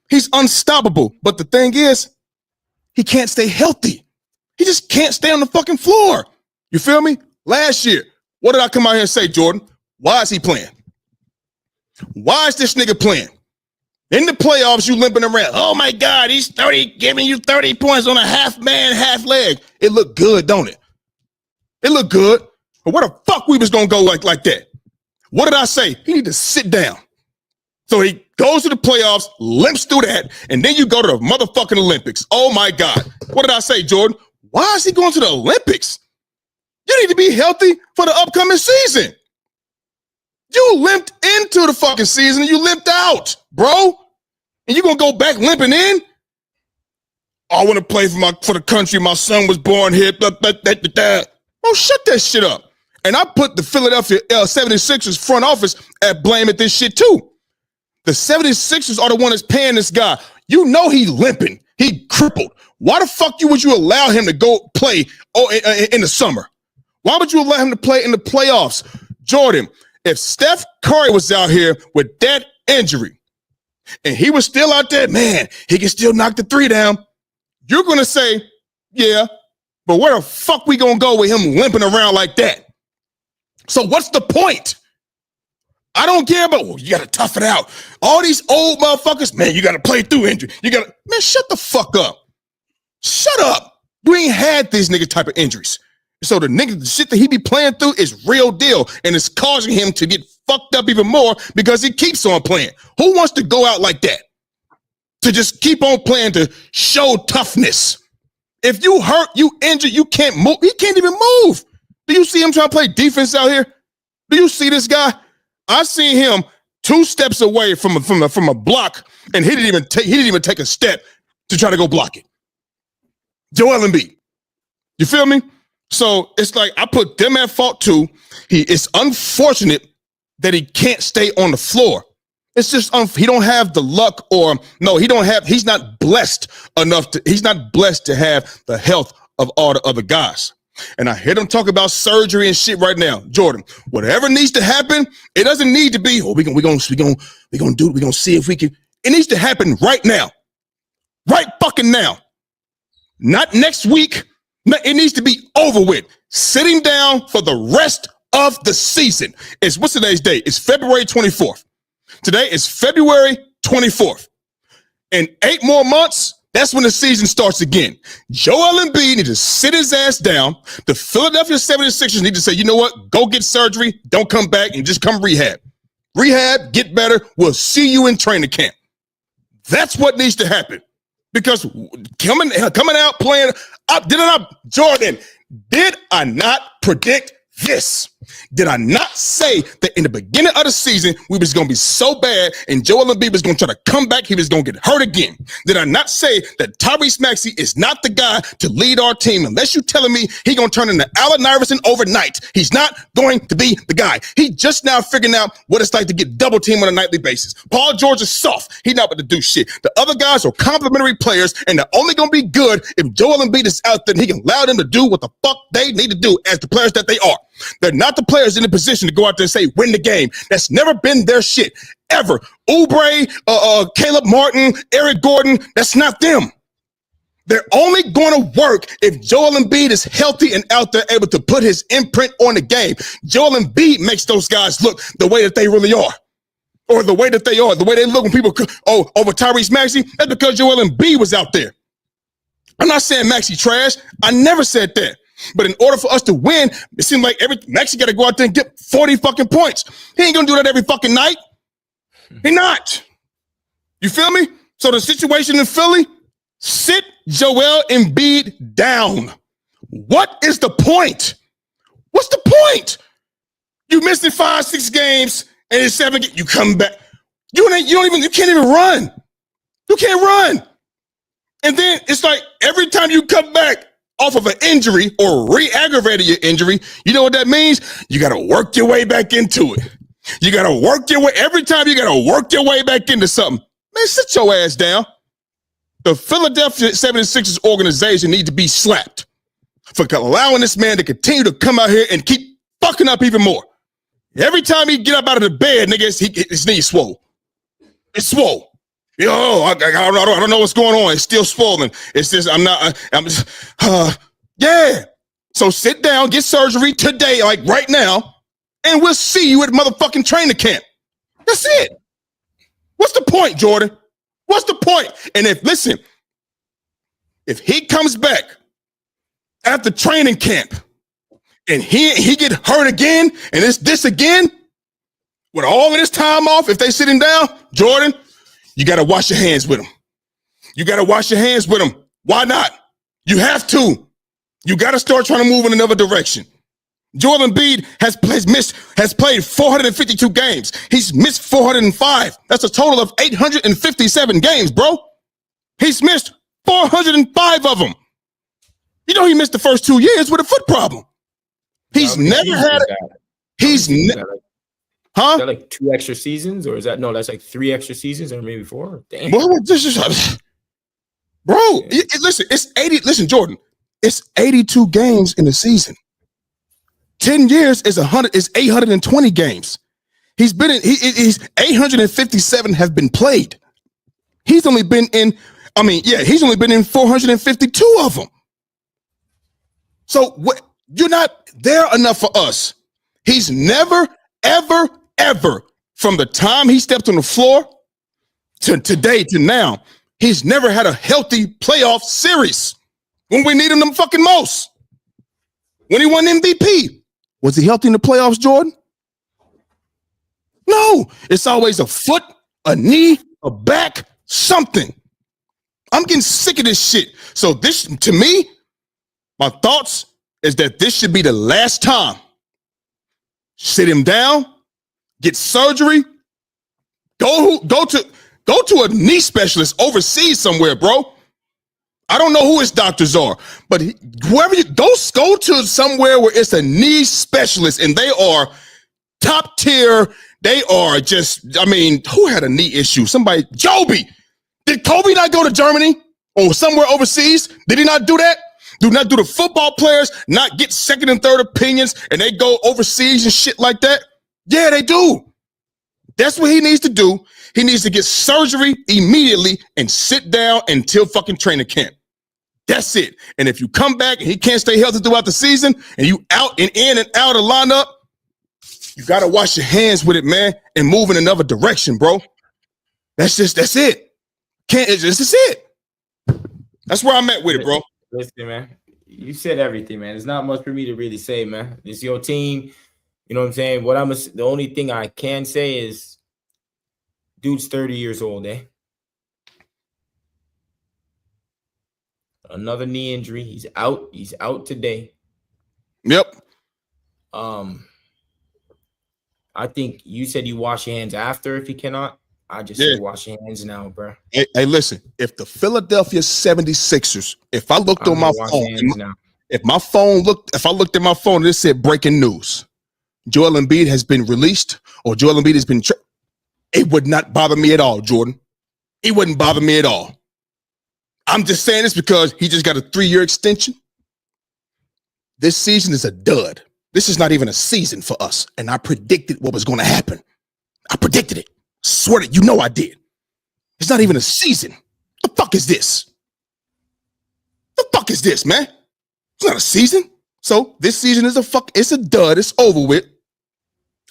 He's unstoppable. But the thing is, he can't stay healthy. He just can't stay on the fucking floor. You feel me? Last year, what did I come out here and say, Jordan? Why is he playing? Why is this nigga playing? In the playoffs, you limping around. Oh my God, he's 30, giving you 30 points on a half man, half leg. It looked good, don't it? It looked good. But where the fuck we was gonna go like that? What did I say? He need to sit down. So he goes to the playoffs, limps through that, and then you go to the motherfucking Olympics. Oh my God. What did I say, Jordan? Why is he going to the Olympics? You need to be healthy for the upcoming season. You limped into the fucking season and you limped out, bro. And you gonna go back limping in? I want to play for the country. My son was born here. Blah, blah, blah, blah, blah. Oh, shut that shit up. And I put the Philadelphia 76ers front office at blame at this shit too. The 76ers are the one that's paying this guy. You know he limping. He crippled. Why the fuck would you allow him to go play in the summer? Why would you allow him to play in the playoffs? Jordan, if Steph Curry was out here with that injury and he was still out there, man, he can still knock the three down. You're going to say, yeah, but where the fuck we going to go with him limping around like that? So what's the point? I don't care about, well, you got to tough it out. All these old motherfuckers, man, you got to play through injury. Man, shut the fuck up. Shut up. You ain't had these nigga type of injuries. So the shit that he be playing through is real deal, and it's causing him to get fucked up even more because he keeps on playing. Who wants to go out like that? To just keep on playing to show toughness. If you hurt, you injured, you can't move. He can't even move. Do you see him trying to play defense out here? Do you see this guy? I seen him 2 steps away from a block, and he didn't even take a step to try to go block it. Joel Embiid. You feel me? So it's like I put them at fault too. It's unfortunate that he can't stay on the floor. It's just he don't have the luck, he's not blessed enough he's not blessed to have the health of all the other guys. And I hear them talk about surgery and shit right now. Jordan, whatever needs to happen, it doesn't need to be, we're gonna see if we can. It needs to happen right now. Right fucking now. Not next week. No, it needs to be over with. Sitting down for the rest of the season. What's today's date? It's February 24th. Today is February 24th. In 8 more months, that's when the season starts again. Joel Embiid needs to sit his ass down. The Philadelphia 76ers need to say, you know what? Go get surgery. Don't come back and just come rehab. Rehab, get better. We'll see you in training camp. That's what needs to happen. Because coming out playing up, Jordan, did I not predict this? Did I not say that in the beginning of the season, we was going to be so bad and Joel Embiid was going to try to come back, he was going to get hurt again? Did I not say that Tyrese Maxey is not the guy to lead our team? Unless you're telling me he going to turn into Allen Iverson overnight. He's not going to be the guy. He just now figuring out what it's like to get double teamed on a nightly basis. Paul George is soft. He's not about to do shit. The other guys are complimentary players, and they're only going to be good if Joel Embiid is out there and he can allow them to do what the fuck they need to do as the players that they are. They're not the players in a position to go out there and say, win the game. That's never been their shit, ever. Oubre, Caleb Martin, Eric Gordon, that's not them. They're only going to work if Joel Embiid is healthy and out there able to put his imprint on the game. Joel Embiid makes those guys look the way that they really are. Or the way that they are, the way they look when people, over Tyrese Maxey, that's because Joel Embiid was out there. I'm not saying Maxey trash. I never said that. But in order for us to win, it seems like Maxey got to go out there and get 40 fucking points. He ain't going to do that every fucking night. He not. You feel me? So the situation in Philly, sit Joel Embiid down. What is the point? What's the point? You missed it 5-6 games and in 7 games, you come back. You can't even run. You can't run. And then it's like every time you come back off of an injury or re-aggravated your injury, you know what that means? You got to work your way back into it. You got to work your way. Every time you got to work your way back into something. Man, sit your ass down. The Philadelphia 76ers organization need to be slapped for allowing this man to continue to come out here and keep fucking up even more. Every time he get up out of the bed, nigga, his knee swole. It's swole. Yo, I don't know what's going on. It's still swollen. It's just, yeah. So sit down, get surgery today, like right now, and we'll see you at motherfucking training camp. That's it. What's the point, Jordan? What's the point? And if he comes back after training camp and he get hurt again and it's this again, with all of this time off, if they sit him down, Jordan, you got to wash your hands with him. You got to wash your hands with him. Why not? You have to. You got to start trying to move in another direction. Joel Embiid has played 452 games. He's missed 405. That's a total of 857 games, bro. He's missed 405 of them. You know he missed the first 2 years with a foot problem. He's never had it. He's never. Huh? Is that like 2 extra seasons, or is that that's like 3 extra seasons, or maybe 4? Damn. Bro, listen, it's 80. Listen, Jordan, it's 82 games in a season. 10 years is 820 games. He's 857 have been played. He's only been in 452 of them. So what? You're not there enough for us. He's never, ever, ever, from the time he stepped on the floor to today to now, he's never had a healthy playoff series when we need him the fucking most. When he won MVP, was he healthy in the playoffs, Jordan? No, it's always a foot, a knee, a back, something. I'm getting sick of this shit. So this, to me, my thoughts is that this should be the last time. Sit him down, get surgery, go to a knee specialist overseas somewhere, bro. I don't know who his doctors are, but whoever you go to somewhere where it's a knee specialist and they are top tier. They are just, who had a knee issue? Somebody, Joby. Did Kobe not go to Germany or somewhere overseas? Did he not do that? Do the football players not get second and third opinions and they go overseas and shit like that? Yeah, they do. That's what he needs to do. He needs to get surgery immediately and sit down until fucking training camp. That's it. And if you come back and he can't stay healthy throughout the season and you out and in and out of lineup, you got to wash your hands with it, man, and move in another direction, bro. That's it. This is it. That's where I'm at with it, bro. Listen, man, you said everything, man. There's not much for me to really say, man. It's your team. You know what I'm saying? The only thing I can say is dude's 30 years old, eh? Another knee injury. He's out. He's out today. Yep. I think you said you wash your hands after if you cannot. I just say wash your hands now, bro. Hey, listen, if the Philadelphia 76ers, if I looked on my phone, if I looked at my phone and it said breaking news, Joel Embiid has been released or Joel Embiid has been it would not bother me at all, Jordan. It wouldn't bother me at all. I'm just saying this because he just got a 3-year extension. This season is a dud. This is not even a season for us. And I predicted what was going to happen. I predicted it. Swear to you, I did. It's not even a season. The fuck is this? The fuck is this, man? It's not a season. So this season is it's a dud. It's over with.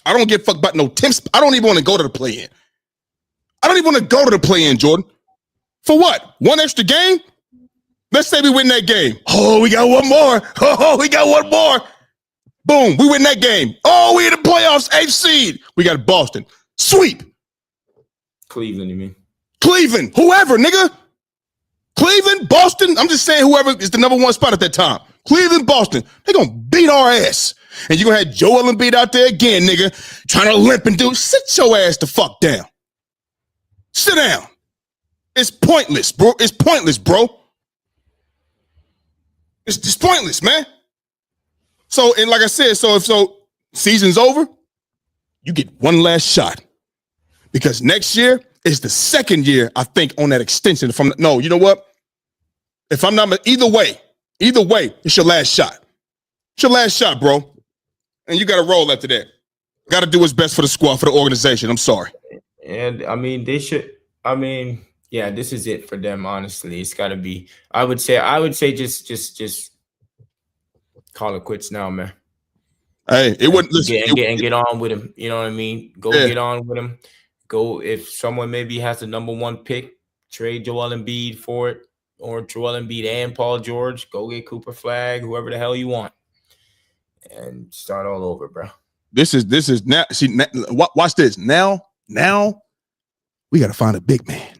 I don't give a fuck about no temps. I don't even want to go to the play-in. I don't even want to go to the play-in, Jordan. For what? One extra game? Let's say we win that game. Oh, we got one more. Oh, we got one more. Boom, we win that game. Oh, we in the playoffs, 8th seed. We got Boston. Sweep. Cleveland, you mean? Cleveland, whoever, nigga. Cleveland, Boston. I'm just saying whoever is the number 1 spot at that time. Cleveland, Boston. They're going to beat our ass. And you're going to have Joel Embiid out there again, nigga, trying to limp and do. Sit your ass the fuck down. Sit down. It's pointless, bro. It's pointless, bro. It's just pointless, man. So, and like I said, if season's over, you get one last shot. Because next year is the 2nd year, I think, on that extension. No, you know what? If I'm not, either way, it's your last shot. It's your last shot, bro. And you got to roll after that. Got to do what's best for the squad, for the organization. I'm sorry. And they should, yeah, this is it for them, honestly. It's got to be, I would say just call it quits now, man. Hey, it wouldn't get on with him. You know what I mean? Get on with him. Go, if someone maybe has the number 1 pick, trade Joel Embiid for it, or Joel Embiid and Paul George. Go get Cooper Flag, whoever the hell you want, and start all over, bro. This is now. See, watch this. Now we got to find a big man.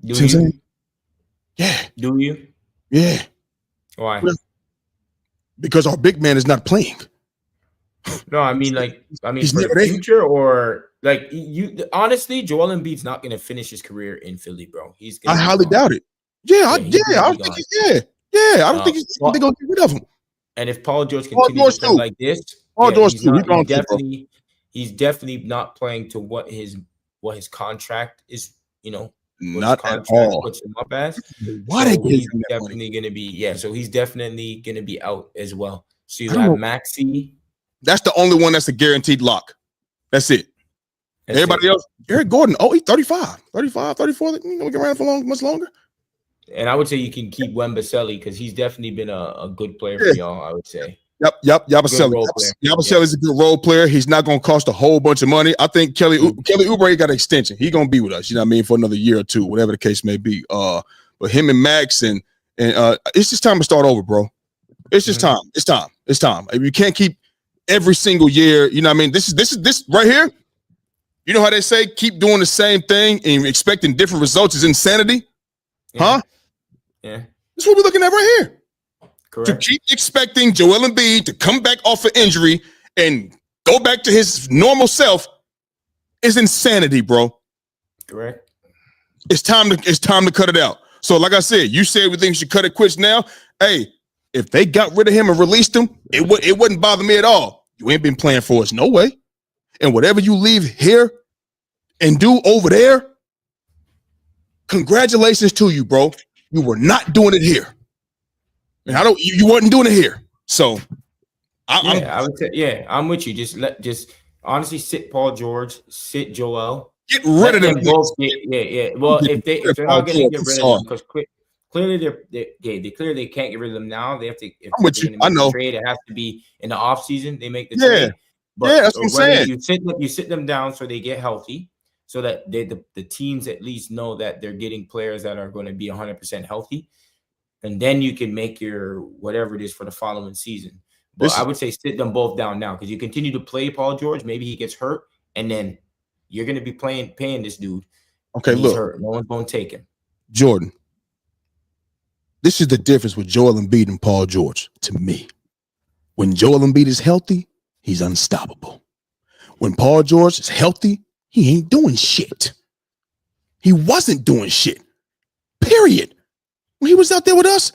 Do you? Yeah. Do you? Yeah. Why? Because our big man is not playing. No, I mean for the future or Like honestly, Joel Embiid's not going to finish his career in Philly, bro. He's I going to be highly gone. doubt it. Yeah, I He's gonna don't be think gone. I don't think they're gonna get rid of him. And if Paul George Paul continues George to play too. like this, Paul George he's too. not. Gone too, bro. He's definitely not playing to what his contract is. You know, what his Not at contract all. puts him up as. Why they So gave he's him that money? definitely going to be. So he's definitely going to be out as well. So you I don't have know. Maxey. That's the only one that's a guaranteed lock. That's it. Everybody else, Eric Gordon, he's 35, 34. We can run for much longer. And I would say you can keep Wembaseli because he's definitely been a good player for y'all, I would say. Yep. Yabusele is a good role player. He's not going to cost a whole bunch of money. I think Kelly Oubre got an extension. He's going to be with us, you know what I mean, for another year or two, whatever the case may be. But him and Max and it's just time to start over, bro. It's just time. It's time. You can't keep every single year, you know what I mean? This right here. You know how they say keep doing the same thing and expecting different results is insanity? Huh? Yeah. That's what we're looking at right here. Correct. To keep expecting Joel Embiid to come back off an injury and go back to his normal self is insanity, bro. Correct. It's time to cut it out. So, like I said, you said we think we should cut it quits now. Hey, if they got rid of him and released him, it wouldn't bother me at all. You ain't been playing for us, no way. And whatever you leave here and do over there, congratulations to you, bro. You were not doing it here. And you wasn't doing it here. So I would say, I'm with you. Just honestly sit Paul George, sit Joel. Get rid of them both. Well, if they're not going to get rid of them, because clearly they clearly can't get rid of them now. They have to. If I'm with you. I know. Trade, it has to be in the off season. They make the trade. But that's what I'm saying. You sit them down so they get healthy, so that the teams at least know that they're getting players that are going to be 100% healthy, and then you can make your whatever it is for the following season. But I would say sit them both down now because you continue to play Paul George. Maybe he gets hurt, and then you're going to be paying this dude. Okay, look, hurt. No one's going to take him. Jordan, this is the difference with Joel Embiid and Paul George to me. When Joel Embiid is healthy, he's unstoppable. When Paul George is healthy, he ain't doing shit. He wasn't doing shit. Period. When he was out there with us,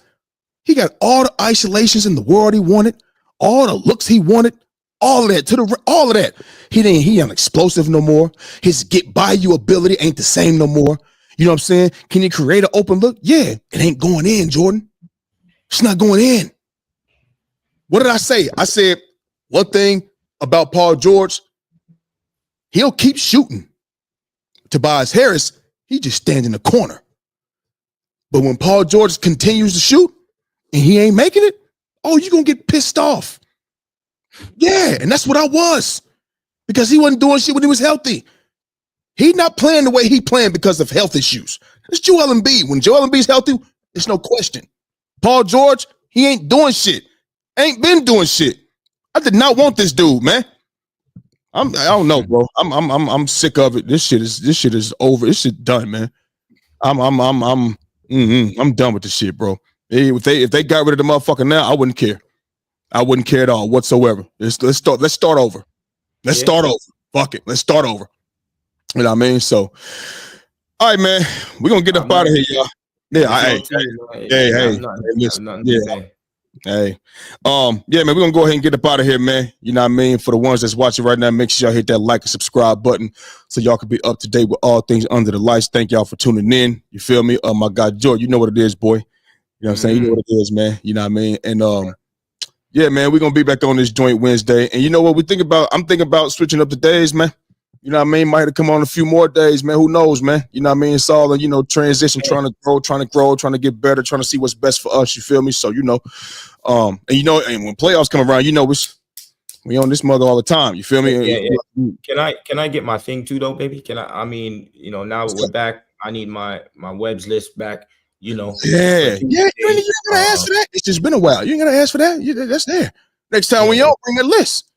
he got all the isolations in the world he wanted, all the looks he wanted, all of that. He ain't explosive no more. His get by you ability ain't the same no more. You know what I'm saying? Can he create an open look? Yeah, it ain't going in, Jordan. It's not going in. What did I say? I said one thing about Paul George. He'll keep shooting. Tobias Harris, he just stands in the corner. But when Paul George continues to shoot and he ain't making it, you're going to get pissed off. Yeah, and that's what I was. Because he wasn't doing shit when he was healthy. He's not playing the way he playing because of health issues. It's Joel Embiid. When Joel Embiid's healthy, there's no question. Paul George, he ain't doing shit. Ain't been doing shit. I did not want this dude, man. I don't know, bro. I'm sick of it. This shit is over. This shit done, man. I'm done with this shit, bro. If they got rid of the motherfucker now, I wouldn't care. I wouldn't care at all whatsoever. Let's start over. Let's start over. Fuck it. Let's start over. You know what I mean? So, all right, man. We're gonna get up out of here, y'all. Yeah, man, we're gonna go ahead and get up out of here, man. You know what I mean? For the ones that's watching right now, make sure y'all hit that like and subscribe button so y'all can be up to date with all things under the lights. Thank y'all for tuning in. You feel me? Oh my God, George, you know what it is, boy. You know what I'm saying? You know what it is, man. You know what I mean? And yeah, man, we're gonna be back on this joint Wednesday. And you know what I'm thinking about switching up the days, man. You know what I mean? Might have come on a few more days, man. Who knows, man? You know what I mean? It's all a, transition, trying to grow, trying to get better, trying to see what's best for us. You feel me? So, and when playoffs come around, we on this mother all the time. You feel me? Yeah. Can I get my thing too, though, baby? I mean, now we're back. I need my webs list back. Yeah. You ain't gonna ask for that. It's just been a while. You ain't gonna ask for that. That's there. Next time we on, bring a list.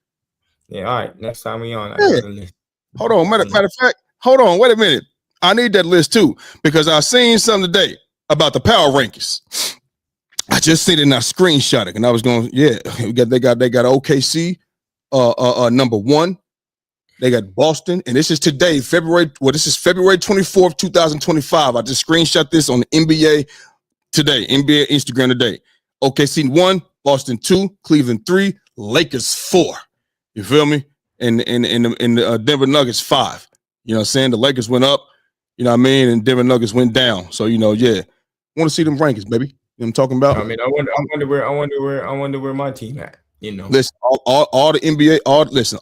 Yeah, all right. Next time we on, I got a list. Hold on. Matter of fact, hold on. Wait a minute. I need that list too because I seen something today about the power rankings. I just seen it and I screenshot it, and I was going, they got OKC number 1. They got Boston, and this is today, February 24th, 2025. I just screenshot this on the NBA today, NBA Instagram today. OKC 1, Boston 2, Cleveland 3, Lakers 4. You feel me? And the Denver Nuggets 5. You know what I'm saying? The Lakers went up, you know what I mean, and Denver Nuggets went down. So, you know, yeah. Want to see them rankings, baby. You know what I'm talking about? I mean, I wonder where my team at. You know, listen, all the NBA,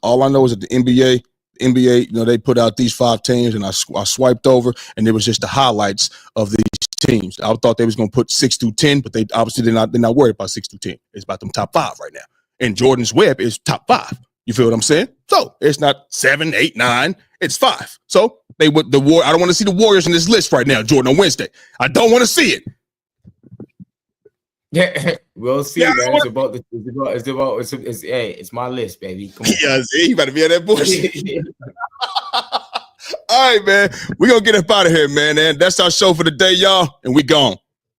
all I know is that the NBA, you know, they put out these 5 teams, and I swiped over, and it was just the highlights of these teams. I thought they was going to put 6 through 10, but they obviously they're not worried about 6 through 10. It's about them top 5 right now. And Jordan's Web is top 5. You feel what I'm saying? So it's not 7, 8, 9. It's 5. So they would the war. I don't want to see the Warriors in this list right now, Jordan, on Wednesday. I don't want to see it. Yeah, we'll see, man. It's my list, baby. Come on. Yeah, see, you better be on that bullshit. All right, man. We're gonna get up out of here, man. And that's our show for the day, y'all. And we gone.